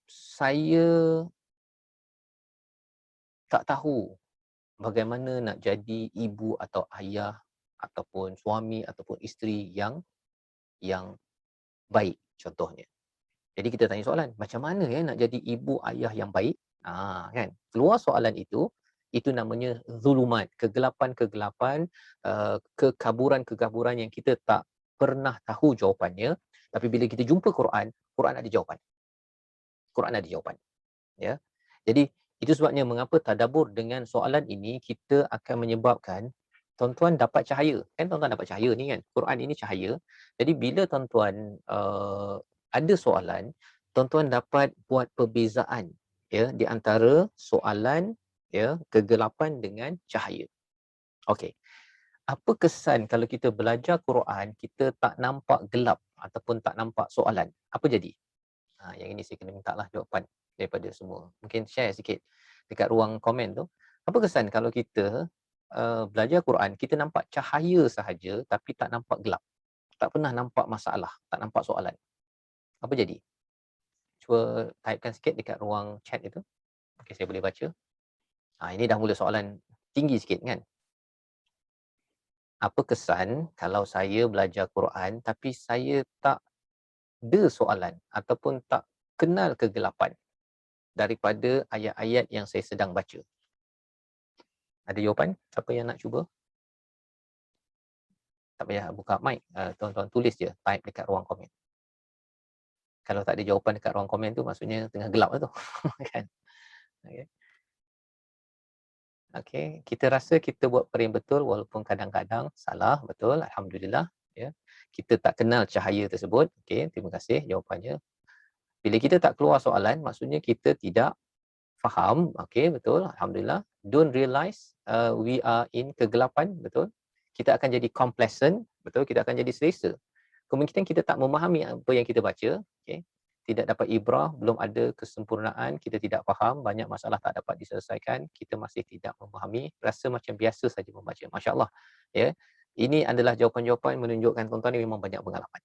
Saya tak tahu bagaimana nak jadi ibu atau ayah ataupun suami ataupun isteri yang baik, contohnya. Jadi kita tanya soalan, macam mana ya nak jadi ibu ayah yang baik? Kan? Keluar soalan itu namanya zulumat, kegelapan-kegelapan, kekaburan-kekaburan yang kita tak pernah tahu jawapannya, tapi bila kita jumpa Quran ada jawapan. Quran ada jawapan. Ya. Jadi itu sebabnya mengapa tadabbur dengan soalan ini kita akan menyebabkan tuan-tuan dapat cahaya. Kan tuan-tuan dapat cahaya ni kan. Quran ini cahaya. Jadi bila tuan-tuan ada soalan, tuan-tuan dapat buat perbezaan, ya, di antara soalan, ya, kegelapan dengan cahaya. Okey. Apa kesan kalau kita belajar Quran, kita tak nampak gelap ataupun tak nampak soalan? Apa jadi? Yang ini saya kena minta lah jawapan daripada semua. Mungkin share sikit dekat ruang komen tu. Apa kesan kalau kita belajar Quran, kita nampak cahaya sahaja tapi tak nampak gelap. Tak pernah nampak masalah, tak nampak soalan. Apa jadi? Cuba typekan sikit dekat ruang chat itu. Okey, saya boleh baca. Ini dah mula soalan tinggi sikit kan? Apa kesan kalau saya belajar Quran tapi saya tak ada soalan ataupun tak kenal kegelapan daripada ayat-ayat yang saya sedang baca? Ada jawapan? Siapa yang nak cuba? Tak payah buka mic, tuan-tuan tulis je, type dekat ruang komen. Kalau tak ada jawapan dekat ruang komen tu maksudnya tengah gelap lah tu. Kan? Okey, kita rasa kita buat perkara yang betul walaupun kadang-kadang salah, betul, alhamdulillah, ya. Kita tak kenal cahaya tersebut. Okey, terima kasih jawapannya. Bila kita tak keluar soalan, maksudnya kita tidak faham. Okey, betul, alhamdulillah. Don't realize we are in kegelapan, betul. Kita akan jadi complacent, betul, kita akan jadi selesa. Kemungkinan kita tak memahami apa yang kita baca, okey. Tidak dapat ibrah, belum ada kesempurnaan, kita tidak faham, banyak masalah tak dapat diselesaikan, kita masih tidak memahami, rasa macam biasa saja membaca. Masya-Allah. Ya. Ini adalah jawapan-jawapan menunjukkan tuan-tuan ni memang banyak pengalaman.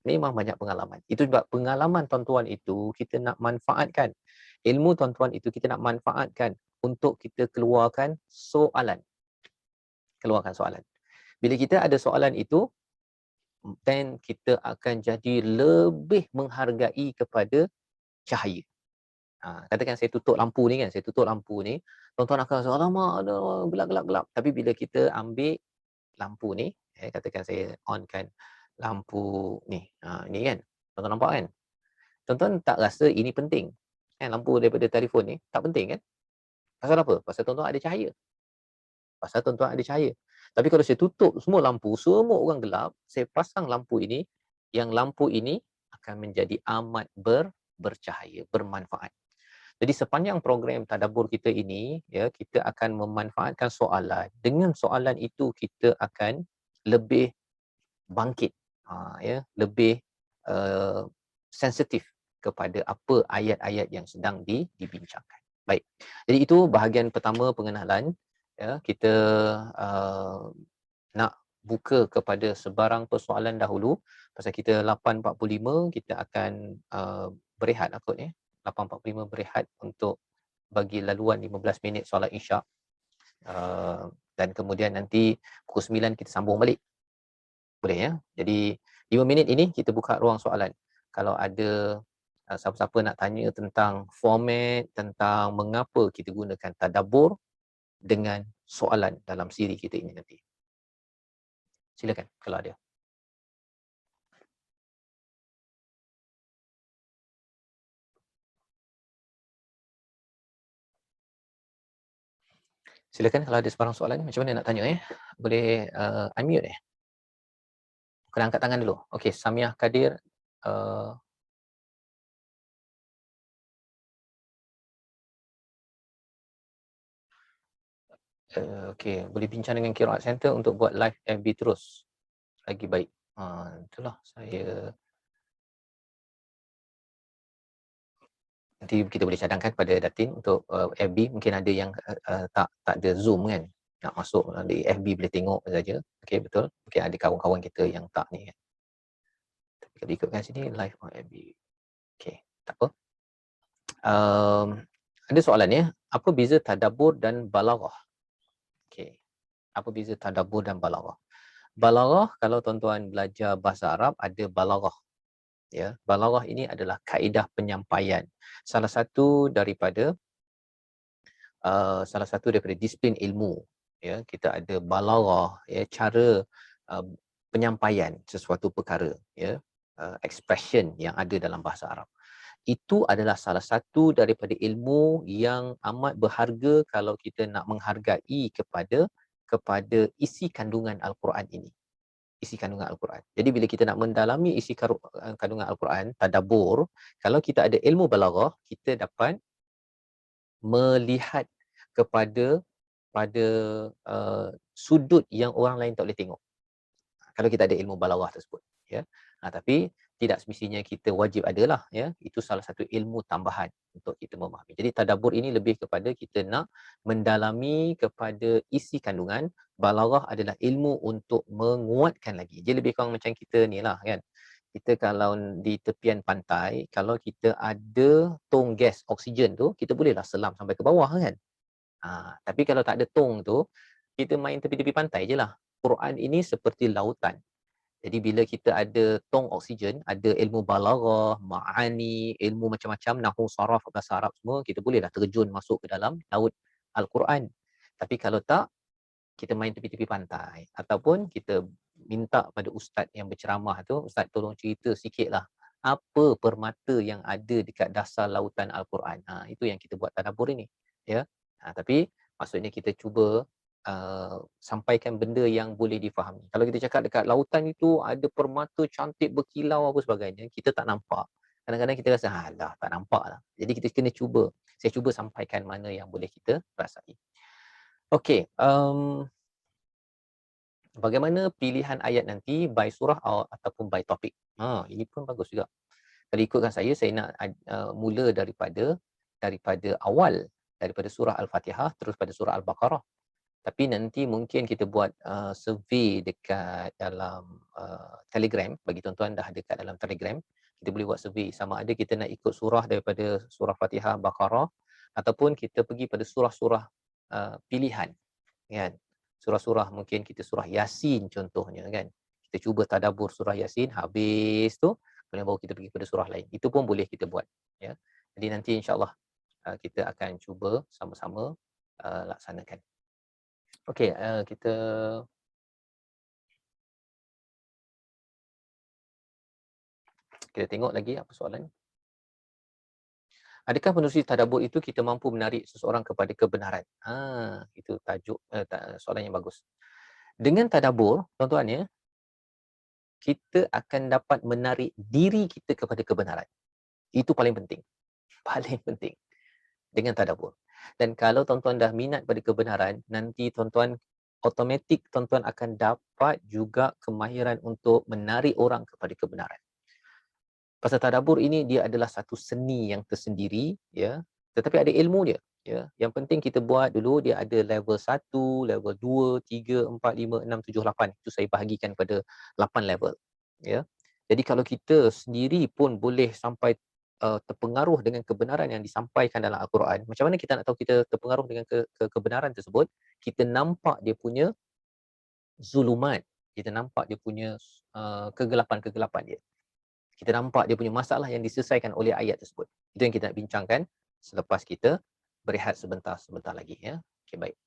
Memang banyak pengalaman. Itu sebab pengalaman tuan-tuan itu kita nak manfaatkan. Ilmu tuan-tuan itu kita nak manfaatkan untuk kita keluarkan soalan. Keluarkan soalan. Bila kita ada soalan itu, then kita akan jadi lebih menghargai kepada cahaya. Katakan saya tutup lampu ni kan, tuan-tuan akan rasa alamak gelap. Tapi bila kita ambil lampu ni, katakan saya onkan lampu ni, ni kan, tuan-tuan nampak kan? Tuan-tuan tak rasa ini penting kan, lampu daripada telefon ni tak penting kan? Pasal apa? Pasal tuan-tuan ada cahaya. Tapi kalau saya tutup semua lampu, semua orang gelap, saya pasang lampu ini, yang lampu ini akan menjadi amat bercahaya, bermanfaat. Jadi sepanjang program tadabbur kita ini, ya, kita akan memanfaatkan soalan. Dengan soalan itu kita akan lebih bangkit, ya, lebih sensitif kepada apa ayat-ayat yang sedang dibincangkan. Baik. Jadi itu bahagian pertama pengenalan. Ya, kita nak buka kepada sebarang persoalan dahulu. Pasal kita 8.45 kita akan berehat kot ya. 8.45 berehat untuk bagi laluan 15 minit solat Isyak. Dan kemudian nanti pukul 9 kita sambung balik. Boleh ya? Jadi 5 minit ini kita buka ruang soalan. Kalau ada siapa-siapa nak tanya tentang format, tentang mengapa kita gunakan tadabbur dengan soalan dalam siri kita ini nanti. Silakan kalau ada. Silakan kalau ada sebarang soalan. Macam mana nak tanya Boleh unmute Kena angkat tangan dulu. Okey, Samiah Kadir. Okey, boleh bincang dengan Qiraat Center untuk buat live FB terus. Lagi baik. Itulah saya. Nanti kita boleh cadangkan pada Datin untuk FB. Mungkin ada yang tak ada Zoom kan. Nak masuk di FB boleh tengok saja. Okey, betul. Mungkin ada kawan-kawan kita yang tak ni kan. Tapi kalau ikutkan sini live on FB. Okey, tak apa. Ada soalan ya. Apa beza tadabbur dan balaghah? Okey. Apa beza tadabbur dan balaghah? Balaghah, kalau tuan-tuan belajar bahasa Arab, ada balaghah. Ya, balaghah ini adalah kaedah penyampaian. Salah satu daripada disiplin ilmu. Ya, kita ada balaghah, ya, cara penyampaian sesuatu perkara, ya, expression yang ada dalam bahasa Arab. Itu adalah salah satu daripada ilmu yang amat berharga kalau kita nak menghargai kepada isi kandungan Al-Quran ini. Isi kandungan Al-Quran. Jadi bila kita nak mendalami isi kandungan Al-Quran, tadabbur, kalau kita ada ilmu balaghah, kita dapat melihat kepada sudut yang orang lain tak boleh tengok. Kalau kita ada ilmu balaghah tersebut, ya. Tapi tidak semestinya kita wajib adalah, ya. Itu salah satu ilmu tambahan untuk kita memahami. Jadi tadabbur ini lebih kepada kita nak mendalami kepada isi kandungan. Balaghah adalah ilmu untuk menguatkan lagi. Dia lebih kurang macam kita ni lah kan. Kita kalau di tepian pantai, kalau kita ada tong gas oksigen tu, kita bolehlah selam sampai ke bawah kan. Tapi kalau tak ada tong tu, kita main tepi-tepi pantai je lah. Quran ini seperti lautan. Jadi bila kita ada tong oksigen, ada ilmu balaghah, ma'ani, ilmu macam-macam, nahwu, saraf, bahasa Arab semua, kita bolehlah terjun masuk ke dalam laut Al-Quran. Tapi kalau tak, kita main tepi-tepi pantai. Ataupun kita minta pada ustaz yang berceramah tu, ustaz tolong cerita sikitlah apa permata yang ada dekat dasar lautan Al-Quran. Itu yang kita buat tadabbur ini. Ya. Tapi maksudnya kita cuba sampaikan benda yang boleh difahami. Kalau kita cakap dekat lautan itu ada permata cantik berkilau apa sebagainya, kita tak nampak. Kadang-kadang kita rasa, alah, tak nampak lah. Jadi kita kena cuba. Saya cuba sampaikan mana yang boleh kita rasai. Okey. Bagaimana pilihan ayat nanti by surah ataupun by topik? Ini pun bagus juga. Kalau ikutkan saya nak mula daripada awal, daripada surah Al-Fatihah terus pada surah Al-Baqarah. Tapi nanti mungkin kita buat survey dekat dalam Telegram. Bagi tuan-tuan dah dekat dalam Telegram, kita boleh buat survey sama ada kita nak ikut surah daripada surah Fatihah, Baqarah, ataupun kita pergi pada surah-surah pilihan. Kan? Surah-surah mungkin kita surah Yasin contohnya kan. Kita cuba tadabbur surah Yasin, habis tu kemudian baru kita pergi pada surah lain. Itu pun boleh kita buat. Ya. Jadi nanti insya-Allah kita akan cuba sama-sama laksanakan. Okey, kita tengok lagi apa soalan. Adakah menerusi tadabbur itu kita mampu menarik seseorang kepada kebenaran? Itu tajuk soalan yang bagus. Dengan tadabbur, tuan-tuan ya, kita akan dapat menarik diri kita kepada kebenaran. Itu paling penting. Paling penting. Dengan tadabbur. Dan kalau tuan-tuan dah minat pada kebenaran, nanti tuan-tuan automatik tuan-tuan akan dapat juga kemahiran untuk menarik orang kepada kebenaran. Pasal tadabbur ini dia adalah satu seni yang tersendiri, ya. Tetapi ada ilmu dia, ya. Yang penting kita buat dulu, dia ada level 1, level 2, 3, 4, 5, 6, 7, 8. Itu saya bahagikan pada 8 level, ya. Jadi kalau kita sendiri pun boleh sampai terpengaruh dengan kebenaran yang disampaikan dalam Al-Quran, macam mana kita nak tahu kita terpengaruh dengan kebenaran tersebut? Kita nampak dia punya zulumat, kita nampak dia punya kegelapan-kegelapan dia. Kita nampak dia punya masalah yang diselesaikan oleh ayat tersebut. Itu yang kita nak bincangkan selepas kita berehat sebentar lagi, ya. Okey, baik.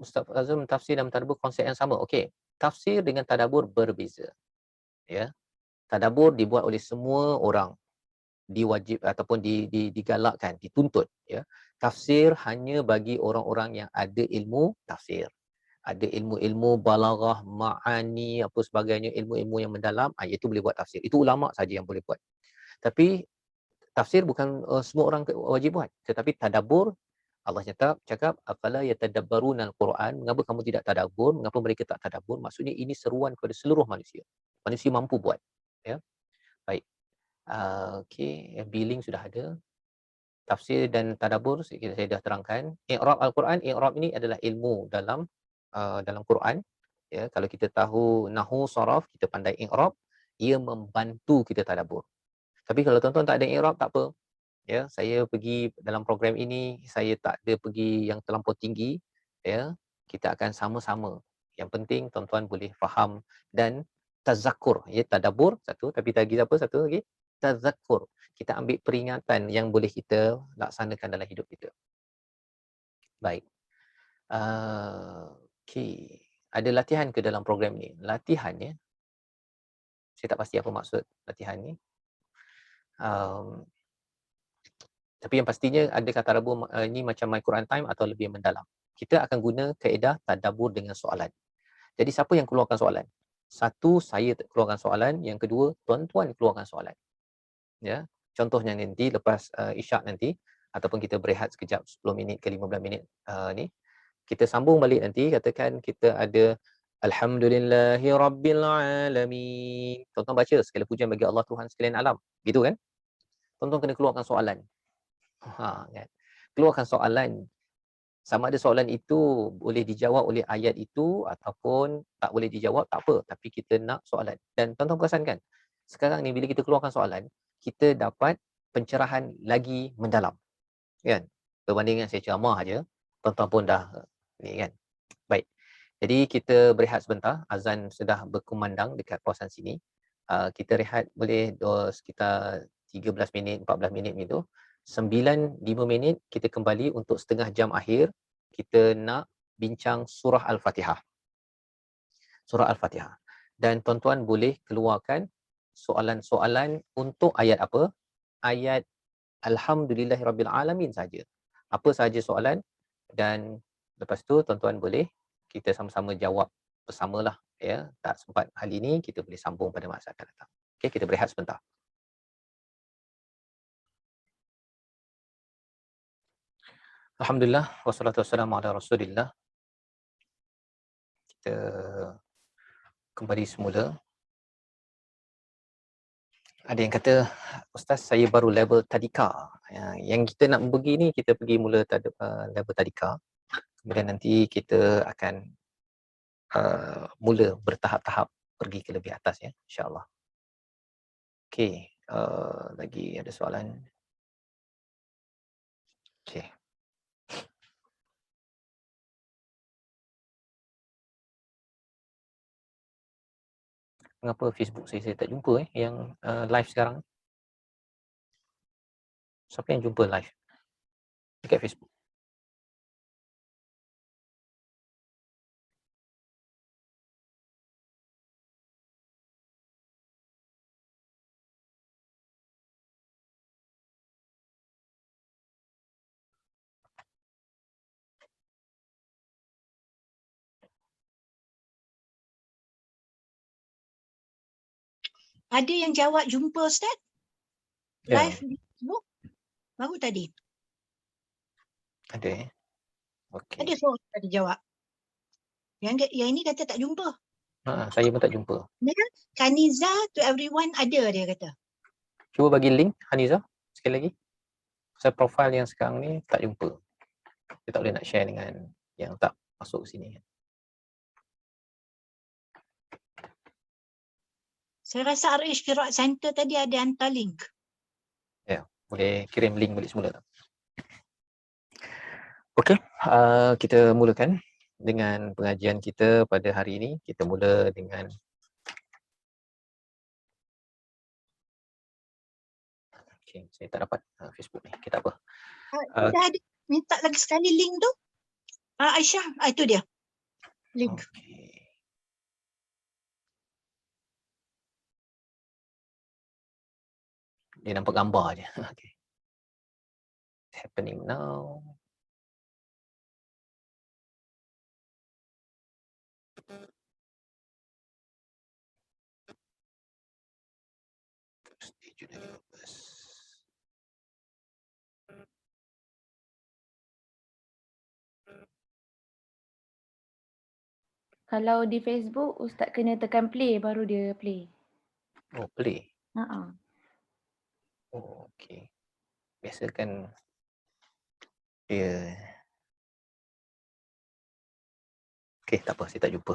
Ustaz Azam, tafsir dan tadabbur konsep yang sama. Okey, tafsir dengan tadabbur berbeza. Ya. Tadabbur dibuat oleh semua orang, diwajib ataupun digalakkan, dituntut, ya. Tafsir hanya bagi orang-orang yang ada ilmu tafsir. Ada ilmu-ilmu balaghah, ma'ani, apa sebagainya, ilmu-ilmu yang mendalam, itu boleh buat tafsir. Itu ulama saja yang boleh buat. Tapi tafsir bukan semua orang wajib buat. Tetapi tadabbur, Allah cakap afala yatadabbaruna al-Quran, mengapa kamu tidak tadabbur? Mengapa mereka tak tadabbur? Maksudnya ini seruan kepada seluruh manusia. Manusia mampu buat, ya. Baik. Okey, billing sudah ada. Tafsir dan tadabbur saya dah terangkan. I'rab al-Quran, i'rab ini adalah ilmu dalam Quran, ya. Kalau kita tahu nahwu, saraf, kita pandai i'rab, ia membantu kita tadabbur. Tapi kalau tuan-tuan tak ada i'rab, tak apa, ya. Saya pergi dalam program ini, saya tak ada pergi yang terlampau tinggi, ya. Kita akan sama-sama. Yang penting tuan-tuan boleh faham dan tazakkur, ya. Tadabbur satu, tapi satu lagi tazakkur. Kita ambil peringatan yang boleh kita laksanakan dalam hidup kita. Baik. Okey. Ada latihan ke dalam program ni? Latihan, ya. Saya tak pasti apa maksud latihan ni. Tapi yang pastinya ada kata tadabbur ni macam My Quran Time atau lebih mendalam. Kita akan guna kaedah tadabbur dengan soalan. Jadi siapa yang keluarkan soalan? Satu, saya keluarkan soalan. Yang kedua, tuan-tuan keluarkan soalan. Ya. Contohnya nanti lepas isyak nanti, ataupun kita berehat sekejap 10 minit ke 15 minit ni, kita sambung balik nanti, katakan kita ada Alhamdulillahi Rabbil Alamin. Tuan-tuan baca segala pujian bagi Allah Tuhan sekalian alam. Gitu kan? Tuan-tuan kena keluarkan soalan. Kan? Keluarkan soalan. Sama ada soalan itu boleh dijawab oleh ayat itu ataupun tak boleh dijawab, tak apa. Tapi kita nak soalan. Dan tuan-tuan perasan kan? Sekarang ni bila kita keluarkan soalan, kita dapat pencerahan lagi mendalam. Kan? Berbanding dengan saya ceramah aja, tuan-tuan pun dah ni kan. Baik. Jadi kita berehat sebentar. Azan sudah berkumandang dekat kawasan sini. Kita rehat boleh sekitar 13 minit, 14 minit gitu. 5 minit kita kembali untuk setengah jam akhir. Kita nak bincang surah Al-Fatihah. Surah Al-Fatihah. Dan tuan-tuan boleh keluarkan soalan-soalan untuk ayat apa? Ayat Alhamdulillahirabbil alamin saja. Apa saja soalan, dan lepas tu tuan-tuan boleh kita sama-sama jawab bersamalah, ya. Tak sempat hari ini, kita boleh sambung pada masa akan datang. Okey, kita berehat sebentar. Alhamdulillah, wassalatu wassalamu ala Rasulillah. Kita kembali semula. Ada yang kata, Ustaz, saya baru level tadika. Yang kita nak pergi ni, kita pergi mula level tadika. Kemudian nanti kita akan mula bertahap-tahap pergi ke lebih atas, ya, insya-Allah. Okey, lagi ada soalan? Okey. Mengapa Facebook saya tak jumpa yang live sekarang? Siapa yang jumpa live dekat Facebook? Ada yang jawab jumpa Ustaz? Ya. Live di Facebook? Baru tadi. Ada Okey. Ada seorang tadi jawab. Yang ini kata tak jumpa. Saya pun tak jumpa. Kaniza to everyone ada dia kata. Cuba bagi link Haniza sekali lagi. Pasal profil yang sekarang ni tak jumpa. Dia tak boleh nak share dengan yang tak masuk sini. Saya rasa RH Qiraat Center tadi ada hantar link. Ya, boleh kirim link balik semula. Okey, kita mulakan dengan pengajian kita pada hari ini. Kita mula dengan saya tak dapat Facebook ni. Kita apa? Dah ada minta lagi sekali link tu. Aisyah, itu dia. Link. Okay. Dia nampak gambar je. Okay. It's happening now. Kalau di Facebook, Ustaz kena tekan play baru dia play. Oh, play. Oh, okey. Biasa kan dia okey, tak apa, saya tak jumpa.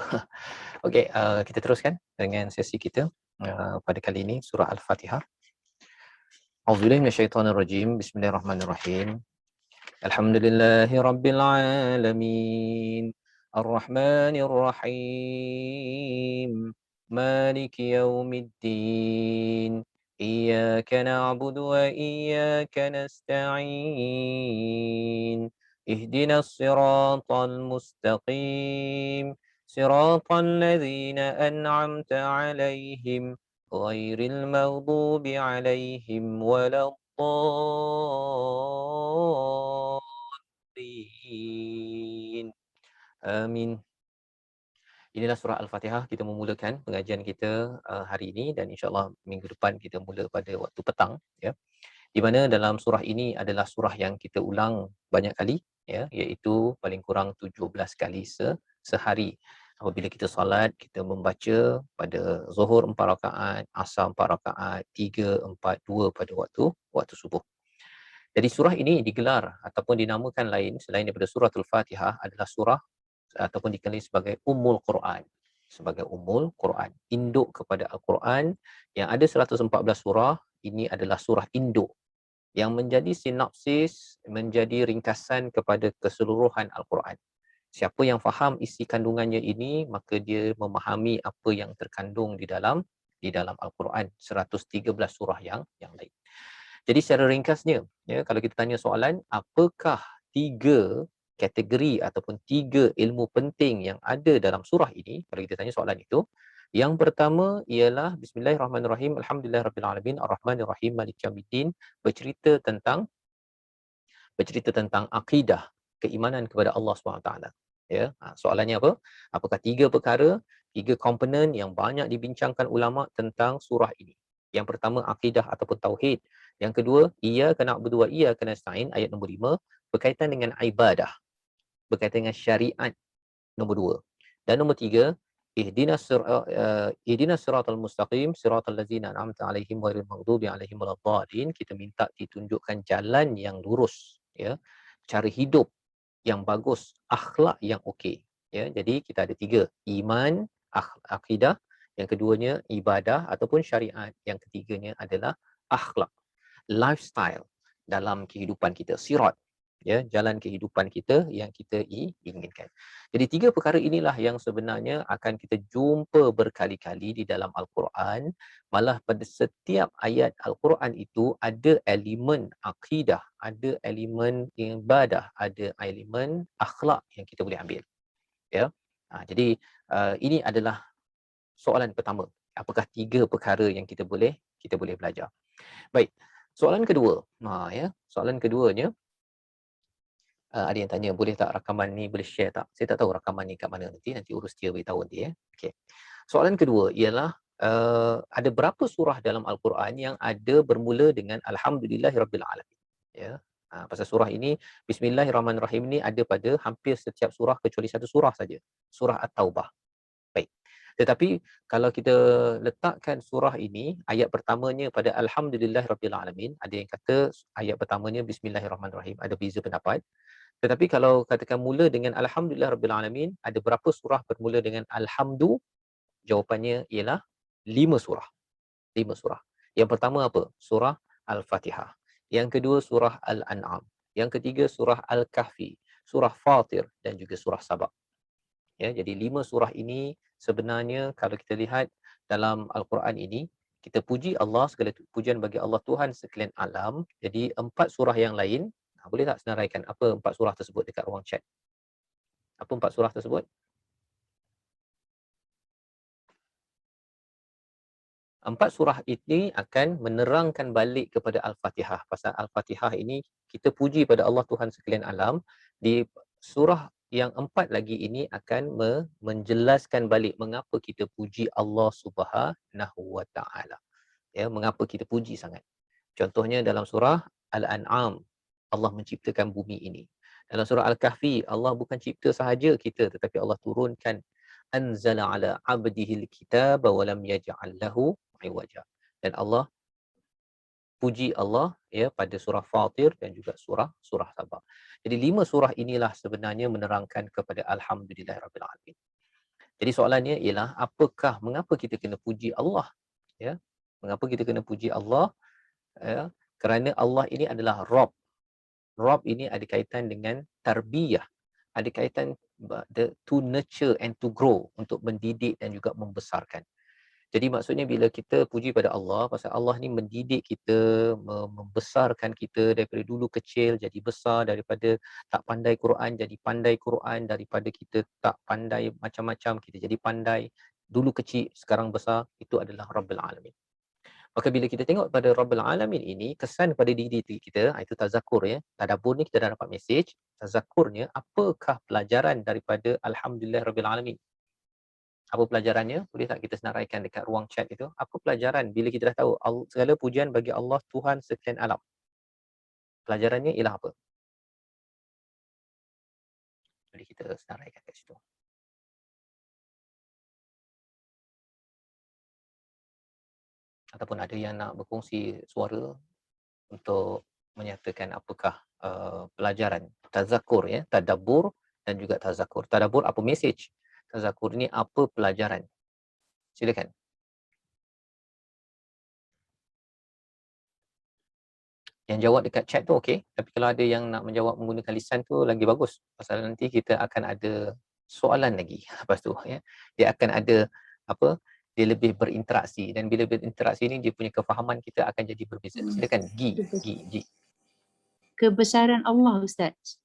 Okey, kita teruskan dengan sesi kita pada kali ini surah Al-Fatihah. A'udzubillahi minasyaitonirrajim. Bismillahirrahmanirrahim. Alhamdulillahi rabbil alamin. Ar-Rahmanir Rahim. Maliki yaumiddin. Iyyaka na'budu wa iyyaka nasta'in. Ihdinas siratal mustaqim. Siratal ladzina an'amta 'alaihim ghairil maghdubi 'alaihim waladdallin. Amin. Inilah surah Al-Fatihah. Kita memulakan pengajian kita hari ini dan insya-Allah minggu depan kita mula pada waktu petang, ya. Di mana dalam surah ini adalah surah yang kita ulang banyak kali, ya, iaitu paling kurang 17 kali sehari. Apabila kita solat, kita membaca pada Zuhur 4 rakaat, Asar 4 rakaat, 3, 4, 2 pada waktu subuh. Jadi surah ini digelar ataupun dinamakan lain selain daripada suratul Fatihah adalah surah ataupun dikenali sebagai Ummul Quran. Sebagai Ummul Quran, induk kepada Al-Quran yang ada 114 surah. Ini adalah surah induk yang menjadi sinopsis, menjadi ringkasan kepada keseluruhan Al-Quran. Siapa yang faham isi kandungannya ini, maka dia memahami apa yang terkandung di dalam Al-Quran, 113 surah yang lain. Jadi secara ringkasnya, ya, kalau kita tanya soalan, apakah 3 kategori ataupun 3 ilmu penting yang ada dalam surah ini? Kalau kita tanya soalan itu, yang pertama ialah Bismillahirrahmanirrahim, Alhamdulillahirabbil alamin, Ar-Rahmanir-Rahim, Maliki Yaumiddin, bercerita tentang akidah, keimanan kepada Allah SWT. Ya, soalannya apa? Apakah 3 perkara, 3 komponen yang banyak dibincangkan ulama tentang surah ini? Yang pertama akidah ataupun tauhid. Yang kedua, iyyaka na'budu wa iyyaka nasta'in, ayat nombor 5, berkaitan dengan ibadah, berkaitan dengan syariat, nombor 2. Dan nombor 3, ihdinas siratal mustaqim, siratal ladzina an'amta 'alaihim ghairil maghdubi alaihim waladdallin. Kita minta ditunjukkan jalan yang lurus, ya, cara hidup yang bagus, akhlak yang okey, ya. Jadi kita ada 3, iman, akidah, yang keduanya ibadah ataupun syariat, yang ketiganya adalah akhlak, lifestyle dalam kehidupan kita, sirat. ya, jalan kehidupan kita yang kita inginkan. Jadi 3 perkara inilah yang sebenarnya akan kita jumpa berkali-kali di dalam Al-Quran. Malah pada setiap ayat Al-Quran itu ada elemen akidah, ada elemen ibadah, ada elemen akhlak yang kita boleh ambil. Ya. Jadi ini adalah soalan pertama. Apakah 3 perkara yang kita boleh belajar? Baik. Soalan kedua. Ya, soalan keduanya, ada yang tanya, boleh tak rakaman ni boleh share tak? Saya tak tahu rakaman ni kat mana nanti urus dia beritahu nanti ya. Okey. Soalan kedua ialah ada berapa surah dalam Al-Quran yang ada bermula dengan Alhamdulillahirabbil alamin. Ya. Pasal surah ini Bismillahirrahmanirrahim ni ada pada hampir setiap surah kecuali satu surah saja. Surah At-Taubah. Baik. Tetapi kalau kita letakkan surah ini, ayat pertamanya pada Alhamdulillahirabbil alamin, ada yang kata ayat pertamanya Bismillahirrahmanirrahim, ada beza pendapat. Tetapi kalau katakan mula dengan Alhamdulillahirabbil alamin, ada berapa surah bermula dengan Alhamdu? Jawapannya ialah 5 surah. 5 surah. Yang pertama apa? Surah Al-Fatihah. Yang kedua surah Al-An'am. Yang ketiga surah Al-Kahfi, surah Fatir dan juga surah Sabah. Ya, jadi 5 surah ini sebenarnya kalau kita lihat dalam Al-Quran ini, kita puji Allah, segala pujian bagi Allah Tuhan sekalian alam. Jadi 4 surah yang lain, boleh tak senaraikan apa 4 surah tersebut dekat ruang chat? Apa 4 surah tersebut? 4 surah ini akan menerangkan balik kepada Al-Fatihah. Pasal Al-Fatihah ini kita puji pada Allah Tuhan sekalian alam. Di surah yang 4 lagi ini akan menjelaskan balik mengapa kita puji Allah Subhanahu wa taala. Ya, mengapa kita puji sangat. Contohnya dalam surah Al-An'am, Allah menciptakan bumi ini. Dalam surah Al-Kahfi, Allah bukan cipta sahaja kita tetapi Allah turunkan anzala ala abdihil kitaba wa lam yaj'al lahu iwaja. Dan Allah puji Allah ya pada surah Fatir dan juga surah Sabah. Jadi 5 surah inilah sebenarnya menerangkan kepada Alhamdulillahirabbil alamin. Jadi soalannya ialah mengapa kita kena puji Allah? Ya. Mengapa kita kena puji Allah? Ya, kerana Allah ini adalah Rabb. Rabb ini ada kaitan dengan tarbiyah. Ada kaitan to nurture and to grow, untuk mendidik dan juga membesarkan. Jadi maksudnya bila kita puji pada Allah, pasal Allah ni mendidik kita, membesarkan kita daripada dulu kecil jadi besar, daripada tak pandai Quran jadi pandai Quran, daripada kita tak pandai macam-macam kita jadi pandai, dulu kecil sekarang besar, itu adalah Rabbul Alamin. Maka bila kita tengok pada Rabbul Alamin ini, kesan pada diri kita, itu tazakur ya. Tadabbur ni kita dah dapat mesej. Tazakurnya, apakah pelajaran daripada Alhamdulillah Rabbil Alamin? Apa pelajarannya? Boleh tak kita senaraikan dekat ruang chat itu? Apa pelajaran bila kita dah tahu segala pujian bagi Allah Tuhan sekalian alam? Pelajarannya ialah apa? Boleh kita senaraikan kat situ. Ataupun ada yang nak berkongsi suara untuk menyatakan apakah pelajaran tazakur ya, tadabbur dan juga tazakur. Tadabbur apa mesej? Tazakur ni apa pelajaran? Silakan. Yang jawab dekat chat tu okey, tapi kalau ada yang nak menjawab menggunakan lisan tu lagi bagus. Pasal nanti kita akan ada soalan lagi lepas tu ya. Dia akan ada dia lebih berinteraksi, dan bila berinteraksi ni dia punya kefahaman kita akan jadi berbeza. Silakan Gi. Kebesaran Allah, Ustaz.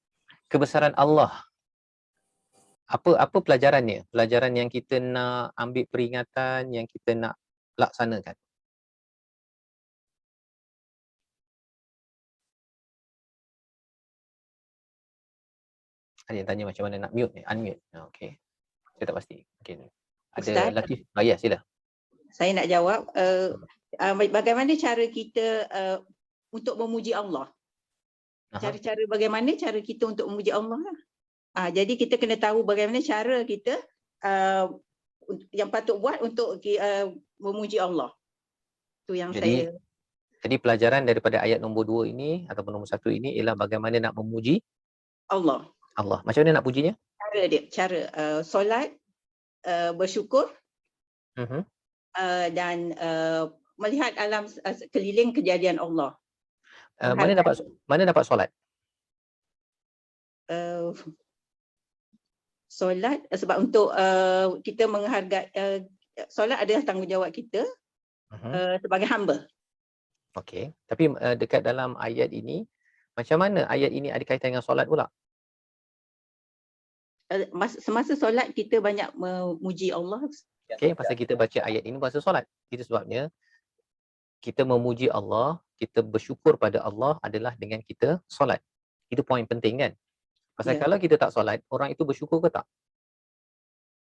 Kebesaran Allah. Apa pelajarannya? Pelajaran yang kita nak ambil peringatan, yang kita nak laksanakan. Ada yang tanya macam mana nak mute ni, unmute. Okey. Saya tak pasti. Mungkin ada Ustaz? Latif. Ya, sila. Saya nak jawab, bagaimana cara kita untuk memuji Allah? Cara-cara bagaimana cara kita untuk memuji Allah? Jadi kita kena tahu bagaimana cara kita yang patut buat untuk memuji Allah. Itu yang Jadi pelajaran daripada ayat nombor 2 ini ataupun nombor 1 ini ialah bagaimana nak memuji Allah. Macam mana nak pujinya? Cara solat, bersyukur, dan melihat alam keliling kejadian Allah. Mana dapat solat? solat sebab untuk kita menghargai solat adalah tanggungjawab kita sebagai hamba. Okey, tapi dekat dalam ayat ini, macam mana ayat ini ada kaitan dengan solat pula? Semasa solat kita banyak memuji Allah. Okey, pasal kita baca ayat ini masa solat. Itu sebabnya kita memuji Allah, kita bersyukur pada Allah adalah dengan kita solat. Itu poin penting kan? Pasal kalau kita tak solat, orang itu bersyukur ke tak?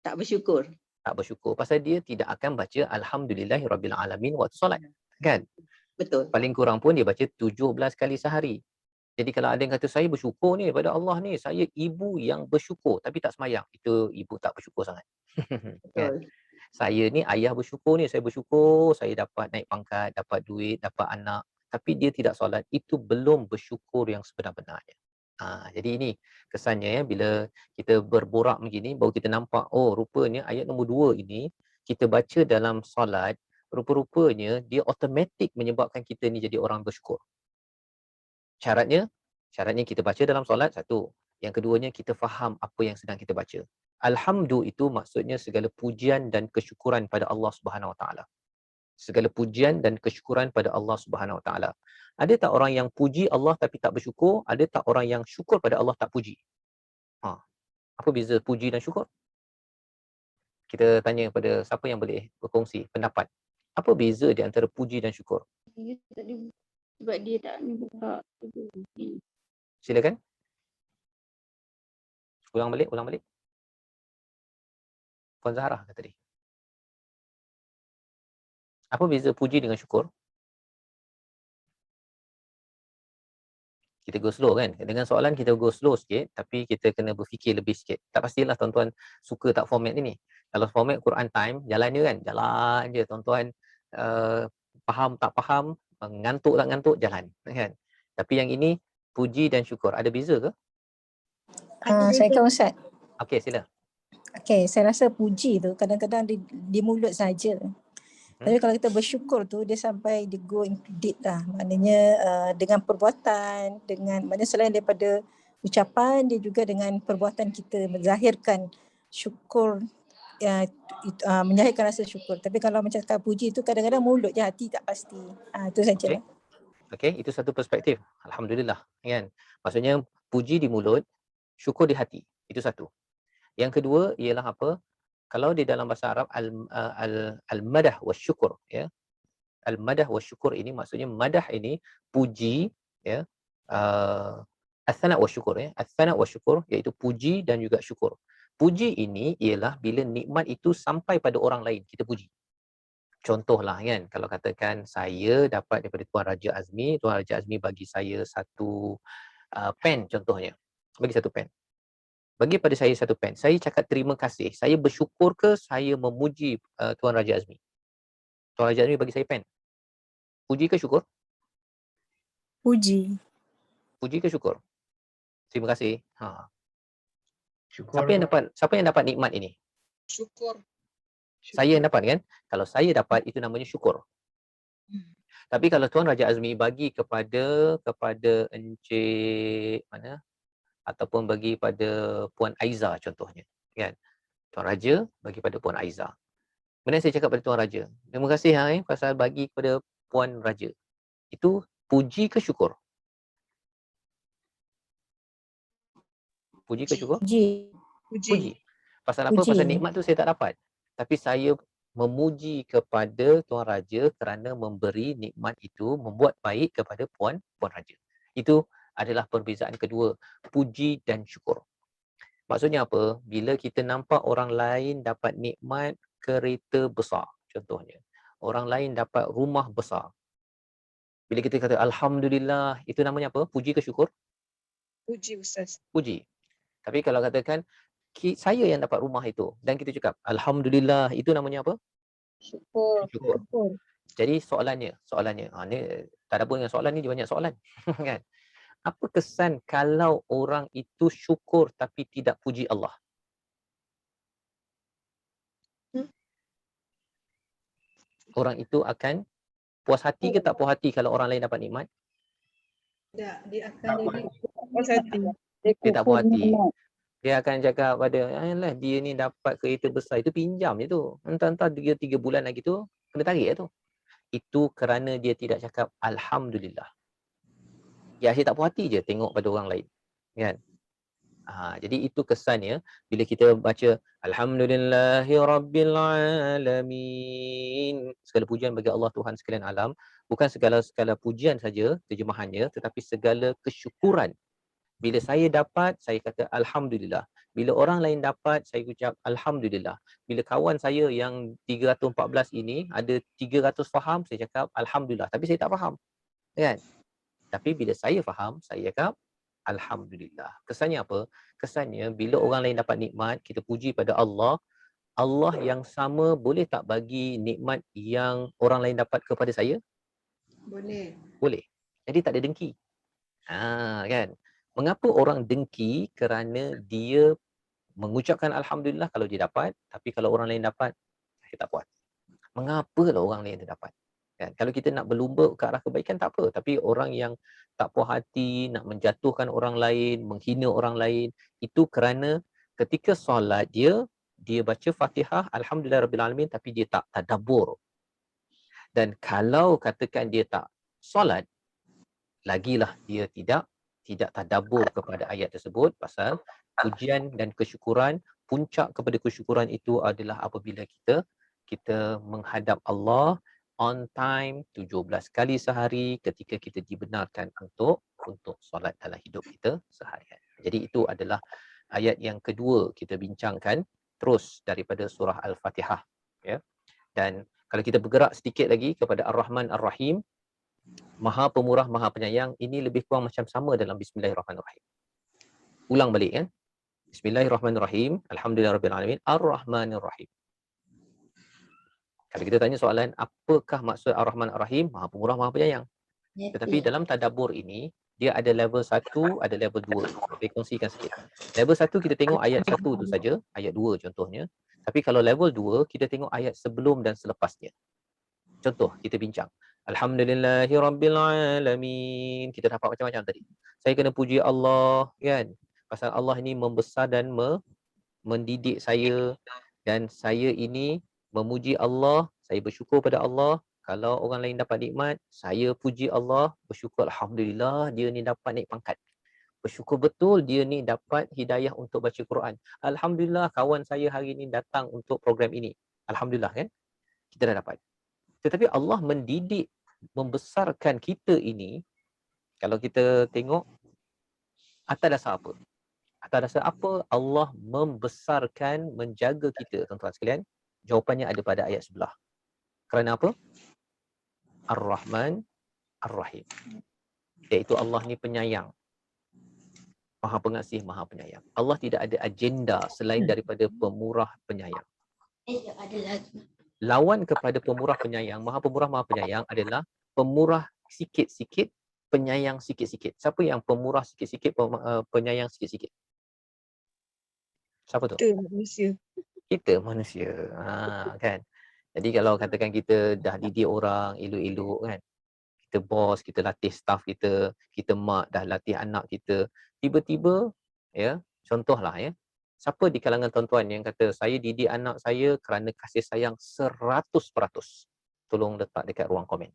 Tak bersyukur. Tak bersyukur. Pasal dia tidak akan baca Alhamdulillahirrabbilalamin waktu solat. Kan? Betul. Paling kurang pun dia baca 17 kali sehari. Jadi kalau ada yang kata saya bersyukur ni pada Allah ni, saya ibu yang bersyukur tapi tak semayang. Itu ibu tak bersyukur sangat. Kan? Saya ni ayah bersyukur ni, saya bersyukur saya dapat naik pangkat, dapat duit, dapat anak. Tapi dia tidak solat, itu belum bersyukur yang sebenar-benarnya. Jadi ini kesannya ya, bila kita berborak begini, baru kita nampak, oh rupanya ayat nombor 2 ini, kita baca dalam solat, rupa-rupanya dia automatik menyebabkan kita ni jadi orang bersyukur. Syaratnya kita baca dalam solat, satu. Yang keduanya, kita faham apa yang sedang kita baca. Alhamdu itu maksudnya segala pujian dan kesyukuran pada Allah Subhanahu Wa Taala. Segala pujian dan kesyukuran pada Allah Subhanahu Wa Taala. Ada tak orang yang puji Allah tapi tak bersyukur? Ada tak orang yang syukur pada Allah tak puji? Apa beza puji dan syukur? Kita tanya kepada siapa yang boleh berkongsi pendapat. Apa beza di antara puji dan syukur? Sebab dia tak buka. Silakan. Ulang balik. Puan Zahra kata tadi. Apa beza puji dengan syukur? Kita go slow kan? Dengan soalan kita go slow sikit, tapi kita kena berfikir lebih sikit. Tak pastilah tuan-tuan suka tak format ni. Kalau format Quran Time, jalan je kan? Jalan je tuan-tuan. Faham tak faham, ngantuk tak ngantuk, jalan. Kan? Tapi yang ini, puji dan syukur. Ada beza ke? Saya kan Ustaz. Okey, sila. Okey, saya rasa puji tu kadang-kadang di mulut saja. Tapi kalau kita bersyukur tu, dia sampai dia go into deep lah. Maknanya dengan perbuatan, maknanya selain daripada ucapan, dia juga dengan perbuatan kita menzahirkan syukur, menyahirkan rasa syukur. Tapi kalau macam kata puji tu kadang-kadang mulut je, hati tak pasti. Itu saja. Okey, itu satu perspektif. Alhamdulillah. Kan? Maksudnya puji di mulut, syukur di hati. Itu satu. Yang kedua ialah apa? Kalau di dalam bahasa Arab al-madah wa syukur, ya. Al-madah wa syukur ini maksudnya madah ini puji, ya. As-sana wa syukur, ya. As-sana wa syukur iaitu puji dan juga syukur. Puji ini ialah bila nikmat itu sampai pada orang lain, kita puji. Contohlah kan, kalau katakan saya dapat daripada Tuan Raja Azmi bagi saya satu pen contohnya. Bagi satu pen. Bagi pada saya satu pen. Saya cakap terima kasih. Saya bersyukur ke saya memuji Tuan Raja Azmi? Tuan Raja Azmi bagi saya pen. Puji ke syukur? Puji. Puji ke syukur? Terima kasih. Syukur. Siapa yang dapat nikmat ini? Syukur. Saya yang dapat kan? Kalau saya dapat, itu namanya syukur. Tapi kalau Tuan Raja Azmi bagi kepada Encik mana? Ataupun bagi pada Puan Aiza contohnya, kan? Tuan Raja bagi pada Puan Aiza. Kemudian saya cakap pada Tuan Raja, terima kasih pasal bagi kepada Puan Raja. Itu puji ke syukur? Puji ke syukur? Puji. Pasal apa? Pasal nikmat tu saya tak dapat. Tapi saya memuji kepada Tuan Raja kerana memberi nikmat itu, membuat baik kepada Puan Raja. Itu adalah perbezaan kedua, puji dan syukur. Maksudnya apa? Bila kita nampak orang lain dapat nikmat kereta besar, contohnya. Orang lain dapat rumah besar. Bila kita kata Alhamdulillah, itu namanya apa? Puji ke syukur? Puji Ustaz. Puji. Tapi kalau katakan, saya yang dapat rumah itu, dan kita cakap Alhamdulillah, itu namanya apa? Syukur. Jadi soalannya, ni tak ada pun dengan soalan ni, dia banyak soalan. Kan? Apa kesan kalau orang itu syukur tapi tidak puji Allah? Orang itu akan puas hati ke tak puas hati kalau orang lain dapat nikmat? Tak, dia akan jadi puas hati. Dia tak puas hati. Dia akan cakap pada, alah dia ni dapat kereta besar, itu pinjam je tu. Entah-entah 3 bulan lagi tu, kena tarik lah tu. Itu kerana dia tidak cakap Alhamdulillah. Dia asyik tak puas hati je tengok pada orang lain. Kan? Jadi itu kesannya bila kita baca Alhamdulillahirrabbilalamin. Segala pujian bagi Allah Tuhan sekalian alam. Bukan segala pujian saja terjemahannya, tetapi segala kesyukuran. Bila saya dapat, saya kata Alhamdulillah. Bila orang lain dapat, saya ucap Alhamdulillah. Bila kawan saya yang 314 ini, ada 300 faham, saya cakap Alhamdulillah. Tapi saya tak faham. Kan? Tapi bila saya faham, saya cakap Alhamdulillah. Kesannya apa? Kesannya bila orang lain dapat nikmat, kita puji pada Allah. Allah yang sama boleh tak bagi nikmat yang orang lain dapat kepada saya? Boleh. Boleh. Jadi tak ada dengki. Kan? Mengapa orang dengki? Kerana dia mengucapkan Alhamdulillah kalau dia dapat, tapi kalau orang lain dapat, saya tak puas. Mengapalah orang lain dia dapat? Kan? Kalau kita nak berlumba ke arah kebaikan tak apa, tapi orang yang tak puas hati, nak menjatuhkan orang lain, menghina orang lain, itu kerana ketika solat dia baca Fatihah Alhamdulillahirabbilalamin, tapi dia tak tadabbur. Dan kalau katakan dia tak solat, lagilah dia tidak tadabbur kepada ayat tersebut, pasal pujian dan kesyukuran, puncak kepada kesyukuran itu adalah apabila kita menghadap Allah on time 17 kali sehari ketika kita dibenarkan untuk solat dalam hidup kita seharian. Jadi itu adalah ayat yang kedua kita bincangkan terus daripada surah Al-Fatihah, ya. Dan kalau kita bergerak sedikit lagi kepada Ar-Rahman Ar-Rahim, Maha Pemurah Maha Penyayang, ini lebih kurang macam sama dalam Bismillahirrahmanirrahim. Ulang balik, kan? Bismillahirrahmanirrahim, Alhamdulillahirabbil alamin, Ar-Rahmanir Rahim. Kalau kita tanya soalan, apakah maksud Ar-Rahman Ar-Rahim? Maha Pemurah Maha Penyayang. Tetapi dalam tadabbur ini, dia ada level 1, ada level 2. Saya kongsikan sikit. Level 1 kita tengok ayat 1 tu saja, ayat 2 contohnya. Tapi kalau level 2, kita tengok ayat sebelum dan selepasnya. Contoh, kita bincang. Alhamdulillahirabbilalamin. Kita dapat macam-macam tadi. Saya kena puji Allah, kan? Pasal Allah ini membesar dan mendidik saya, dan saya ini memuji Allah, saya bersyukur pada Allah. Kalau orang lain dapat nikmat, saya puji Allah, bersyukur Alhamdulillah dia ni dapat naik pangkat. Bersyukur betul dia ni dapat hidayah untuk baca Quran. Alhamdulillah kawan saya hari ni datang untuk program ini. Alhamdulillah, kan? Kita dah dapat. Tetapi Allah mendidik, membesarkan kita ini, kalau kita tengok atas dasar apa? Atas dasar apa Allah membesarkan, menjaga kita, tuan-tuan sekalian? Jawapannya ada pada ayat sebelah. Kerana apa? Ar-Rahman Ar-Rahim. Iaitu Allah ni penyayang. Maha pengasih, Maha penyayang. Allah tidak ada agenda selain daripada pemurah penyayang. Lawan kepada pemurah penyayang, Maha Pemurah Maha Penyayang adalah pemurah sikit-sikit, penyayang sikit-sikit. Siapa yang pemurah sikit-sikit, penyayang sikit-sikit? Siapa tu? Kita manusia. Kita manusia. Kan? Jadi kalau katakan kita dah didik orang elok-elok, kan? Kita bos, kita latih staff kita mak dah latih anak kita, tiba-tiba, ya, contohlah, ya, siapa di kalangan tuan-tuan yang kata saya didik anak saya kerana kasih sayang 100%? Tolong letak dekat ruang komen.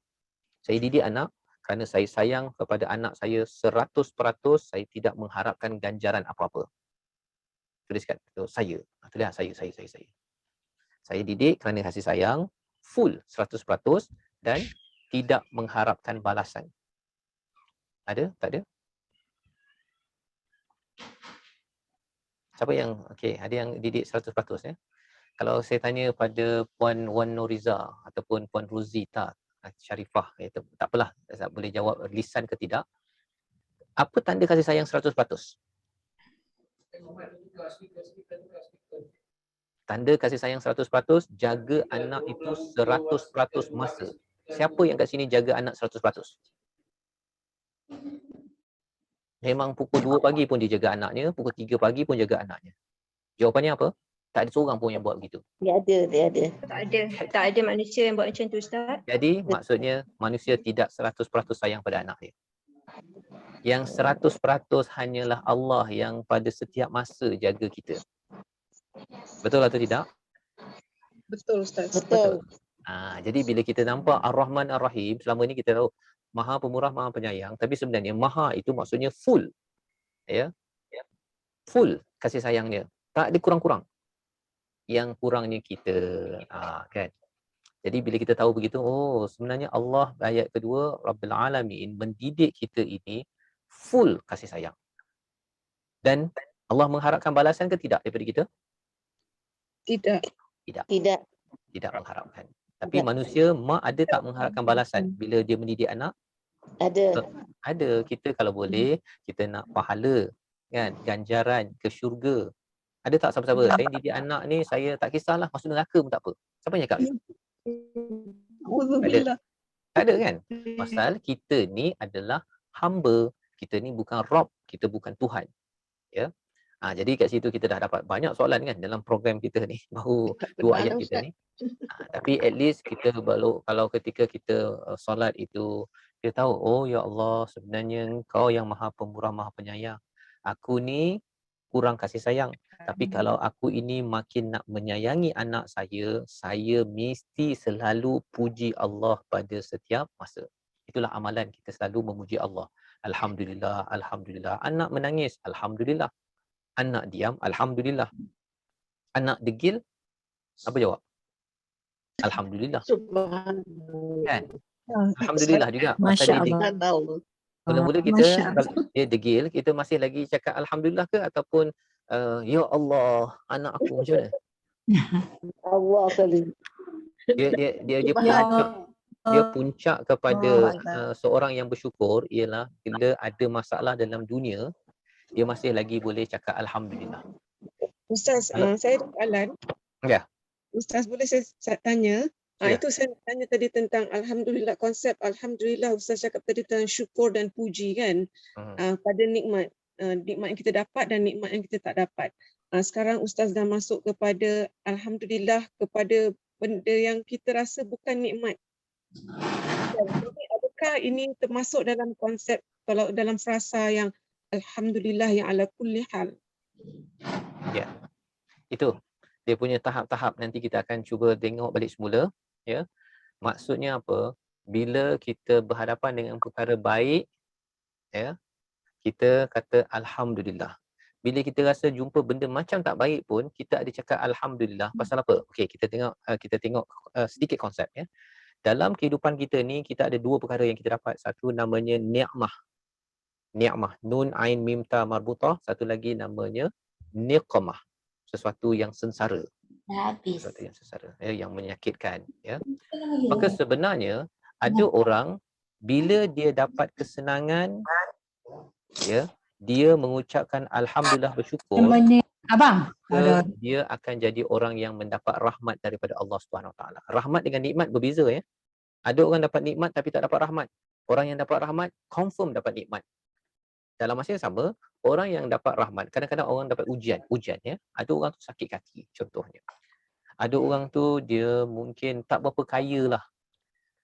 Saya didik anak kerana saya sayang kepada anak saya 100%, saya tidak mengharapkan ganjaran apa-apa. Tuliskan, saya. Tulis saya. Saya didik kerana kasih sayang full 100% dan tidak mengharapkan balasan. Ada? Tak ada? Siapa yang ada yang didik 100%, ya? Kalau saya tanya pada Puan Wan Noriza ataupun Puan Rosita Syarifah, tak apalah, tak boleh jawab lisan ke tidak. Apa tanda kasih sayang 100%? Tanda kasih sayang 100%, jaga anak itu 100% masa. Siapa yang kat sini jaga anak 100%? Memang pukul 2 pagi pun dia jaga anaknya, pukul 3 pagi pun jaga anaknya. Jawapannya apa? Tak ada seorang pun yang buat begitu. Dia ada. Tak ada manusia yang buat macam tu, Ustaz. Jadi maksudnya manusia tidak 100% sayang pada anak dia. Yang 100% hanyalah Allah yang pada setiap masa jaga kita. Betul atau tidak? Betul Ustaz. Betul. Jadi bila kita nampak Ar-Rahman Ar-Rahim, selama ni kita tahu Maha Pemurah, Maha Penyayang, tapi sebenarnya Maha itu maksudnya full. Ya. Full kasih sayangnya. Tak ada kurang-kurang. Yang kurangnya kita, kan. Jadi bila kita tahu begitu, oh sebenarnya Allah ayat kedua Rabbil Alamin mendidik kita ini full kasih sayang. Dan Allah mengharapkan balasan ke tidak daripada kita? Tidak. Tidak mengharapkan. Tapi manusia ada tak mengharapkan balasan bila dia mendidik anak? Ada. Kita kalau boleh, kita nak pahala, kan, ganjaran ke syurga. Ada tak siapa-siapa? Saya didik anak ni, saya tak kisahlah masuk neraka pun tak apa. Siapa yang cakap? Tak ada kan? Pasal kita ni adalah hamba. Kita ni bukan Rob, kita bukan Tuhan. Ya. Jadi kat situ kita dah dapat banyak soalan kan dalam program kita ni. Baru 2 ayat kita ni. Tapi at least kita kalau ketika kita solat itu, kita tahu, oh ya Allah, sebenarnya Engkau yang Maha Pemurah, Maha Penyayang. Aku ni kurang kasih sayang. Tapi kalau aku ini makin nak menyayangi anak saya mesti selalu puji Allah pada setiap masa. Itulah amalan kita, selalu memuji Allah. Alhamdulillah, Alhamdulillah. Anak menangis, Alhamdulillah. Anak diam, Alhamdulillah. Anak degil, apa jawab? Alhamdulillah. Kan? Alhamdulillah juga. Masya Allah. Mula-mula kita kalau dia degil, kita masih lagi cakap Alhamdulillah ke, ataupun ya Allah, anak aku macam mana? Allah kali. Dia puncak kepada seorang yang bersyukur ialah bila ada masalah dalam dunia, dia masih lagi boleh cakap Alhamdulillah. Ustaz, saya ada soalan. Ya. Ustaz, boleh saya tanya? Itu saya tanya tadi tentang Alhamdulillah, konsep Alhamdulillah. Ustaz cakap tadi tentang syukur dan puji kan, pada nikmat yang kita dapat dan nikmat yang kita tak dapat. Sekarang Ustaz dah masuk kepada Alhamdulillah kepada benda yang kita rasa bukan nikmat. Jadi adakah ini termasuk dalam konsep, kalau dalam frasa yang Alhamdulillah yang ala kulli hal? Ya, itu dia punya tahap-tahap. Nanti kita akan cuba tengok balik semula. Ya, maksudnya apa? Bila kita berhadapan dengan perkara baik, ya, kita kata Alhamdulillah. Bila kita rasa jumpa benda macam tak baik pun, kita ada cakap Alhamdulillah. Pasal apa? Okey, kita tengok sedikit konsep, ya. Dalam kehidupan kita ni, kita ada 2 perkara yang kita dapat. Satu namanya ni'mah. Ni'mah, nun ain mim ta marbutah. Satu lagi namanya niqmah, sesuatu yang sengsara. Sesuatu yang sengsara, ya, yang menyakitkan, ya. Maka sebenarnya ada orang bila dia dapat kesenangan, ya, dia mengucapkan Alhamdulillah, bersyukur, dia akan jadi orang yang mendapat rahmat daripada Allah Subhanahu Wa Taala. Rahmat dengan nikmat berbeza, ya. Ada orang dapat nikmat tapi tak dapat rahmat. Orang yang dapat rahmat confirm dapat nikmat. Dalam masa yang sama, orang yang dapat rahmat, kadang-kadang orang dapat ujian, ya. Ada orang tu sakit kaki, contohnya. Ada orang tu dia mungkin tak berapa kaya lah,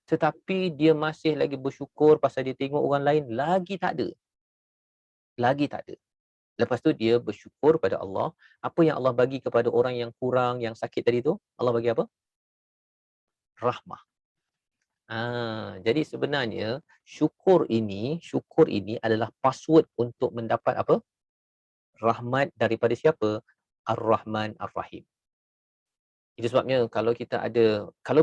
tetapi dia masih lagi bersyukur pasal dia tengok orang lain lagi tak ada. Lepas tu dia bersyukur pada Allah. Apa yang Allah bagi kepada orang yang kurang, yang sakit tadi tu, Allah bagi apa? Rahmah. Jadi sebenarnya syukur ini adalah password untuk mendapat apa? Rahmat daripada siapa? Ar-Rahman Ar-Rahim. Itu sebabnya kalau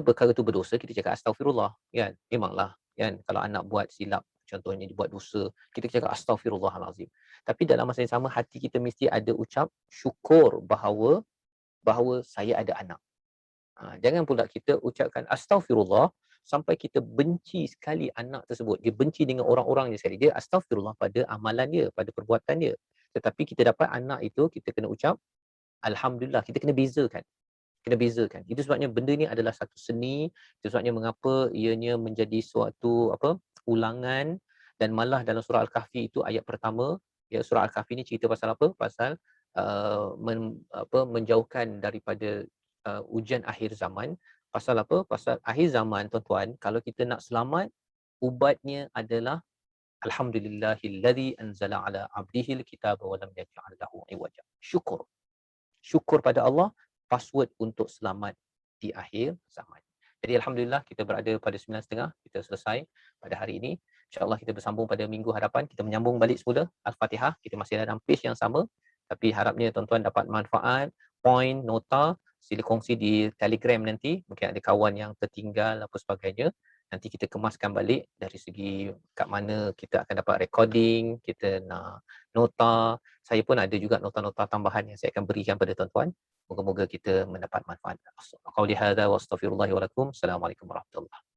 perkara tu berdosa, kita cakap astaghfirullah, kan? Memanglah, kan? Kalau anak buat silap, contohnya dia buat dosa, kita cakap astaghfirullahalazim. Tapi dalam masa yang sama, hati kita mesti ada ucap syukur bahawa saya ada anak. Jangan pula kita ucapkan astaghfirullah sampai kita benci sekali anak tersebut. Dia benci dengan orang-orangnya sekali. Dia astaghfirullah pada amalan dia, pada perbuatan dia. Tetapi kita dapat anak itu, kita kena ucap Alhamdulillah. Kita kena bezakan. Itu sebabnya benda ni adalah satu seni. Itu sebabnya mengapa ianya menjadi suatu ulangan. Dan malah dalam surah Al-Kahfi itu ayat pertama, ya, surah Al-Kahfi ni cerita pasal apa? Pasal menjauhkan daripada ujian akhir zaman. Pasal apa? Pasal akhir zaman, tuan-tuan, kalau kita nak selamat, ubatnya adalah Alhamdulillahilladzi anzala ala 'abdihi al-kitaba wa lam yaj'al lahu 'iwaja. Syukur. Syukur pada Allah, password untuk selamat di akhir zaman. Jadi alhamdulillah kita berada pada 9.30, kita selesai pada hari ini. InsyaAllah kita bersambung pada minggu hadapan, kita menyambung balik semula Al-Fatihah. Kita masih dalam page yang sama, tapi harapnya tuan-tuan dapat manfaat, point, nota, sila kongsi di Telegram nanti. Mungkin ada kawan yang tertinggal apa sebagainya. Nanti kita kemaskan balik dari segi kat mana kita akan dapat recording, kita nak nota. Saya pun ada juga nota-nota tambahan yang saya akan berikan pada tuan-tuan. Moga-moga kita mendapat manfaat. Qauli hadza wa astaghfirullahi wa lakum. Assalamualaikum warahmatullahi wabarakatuh.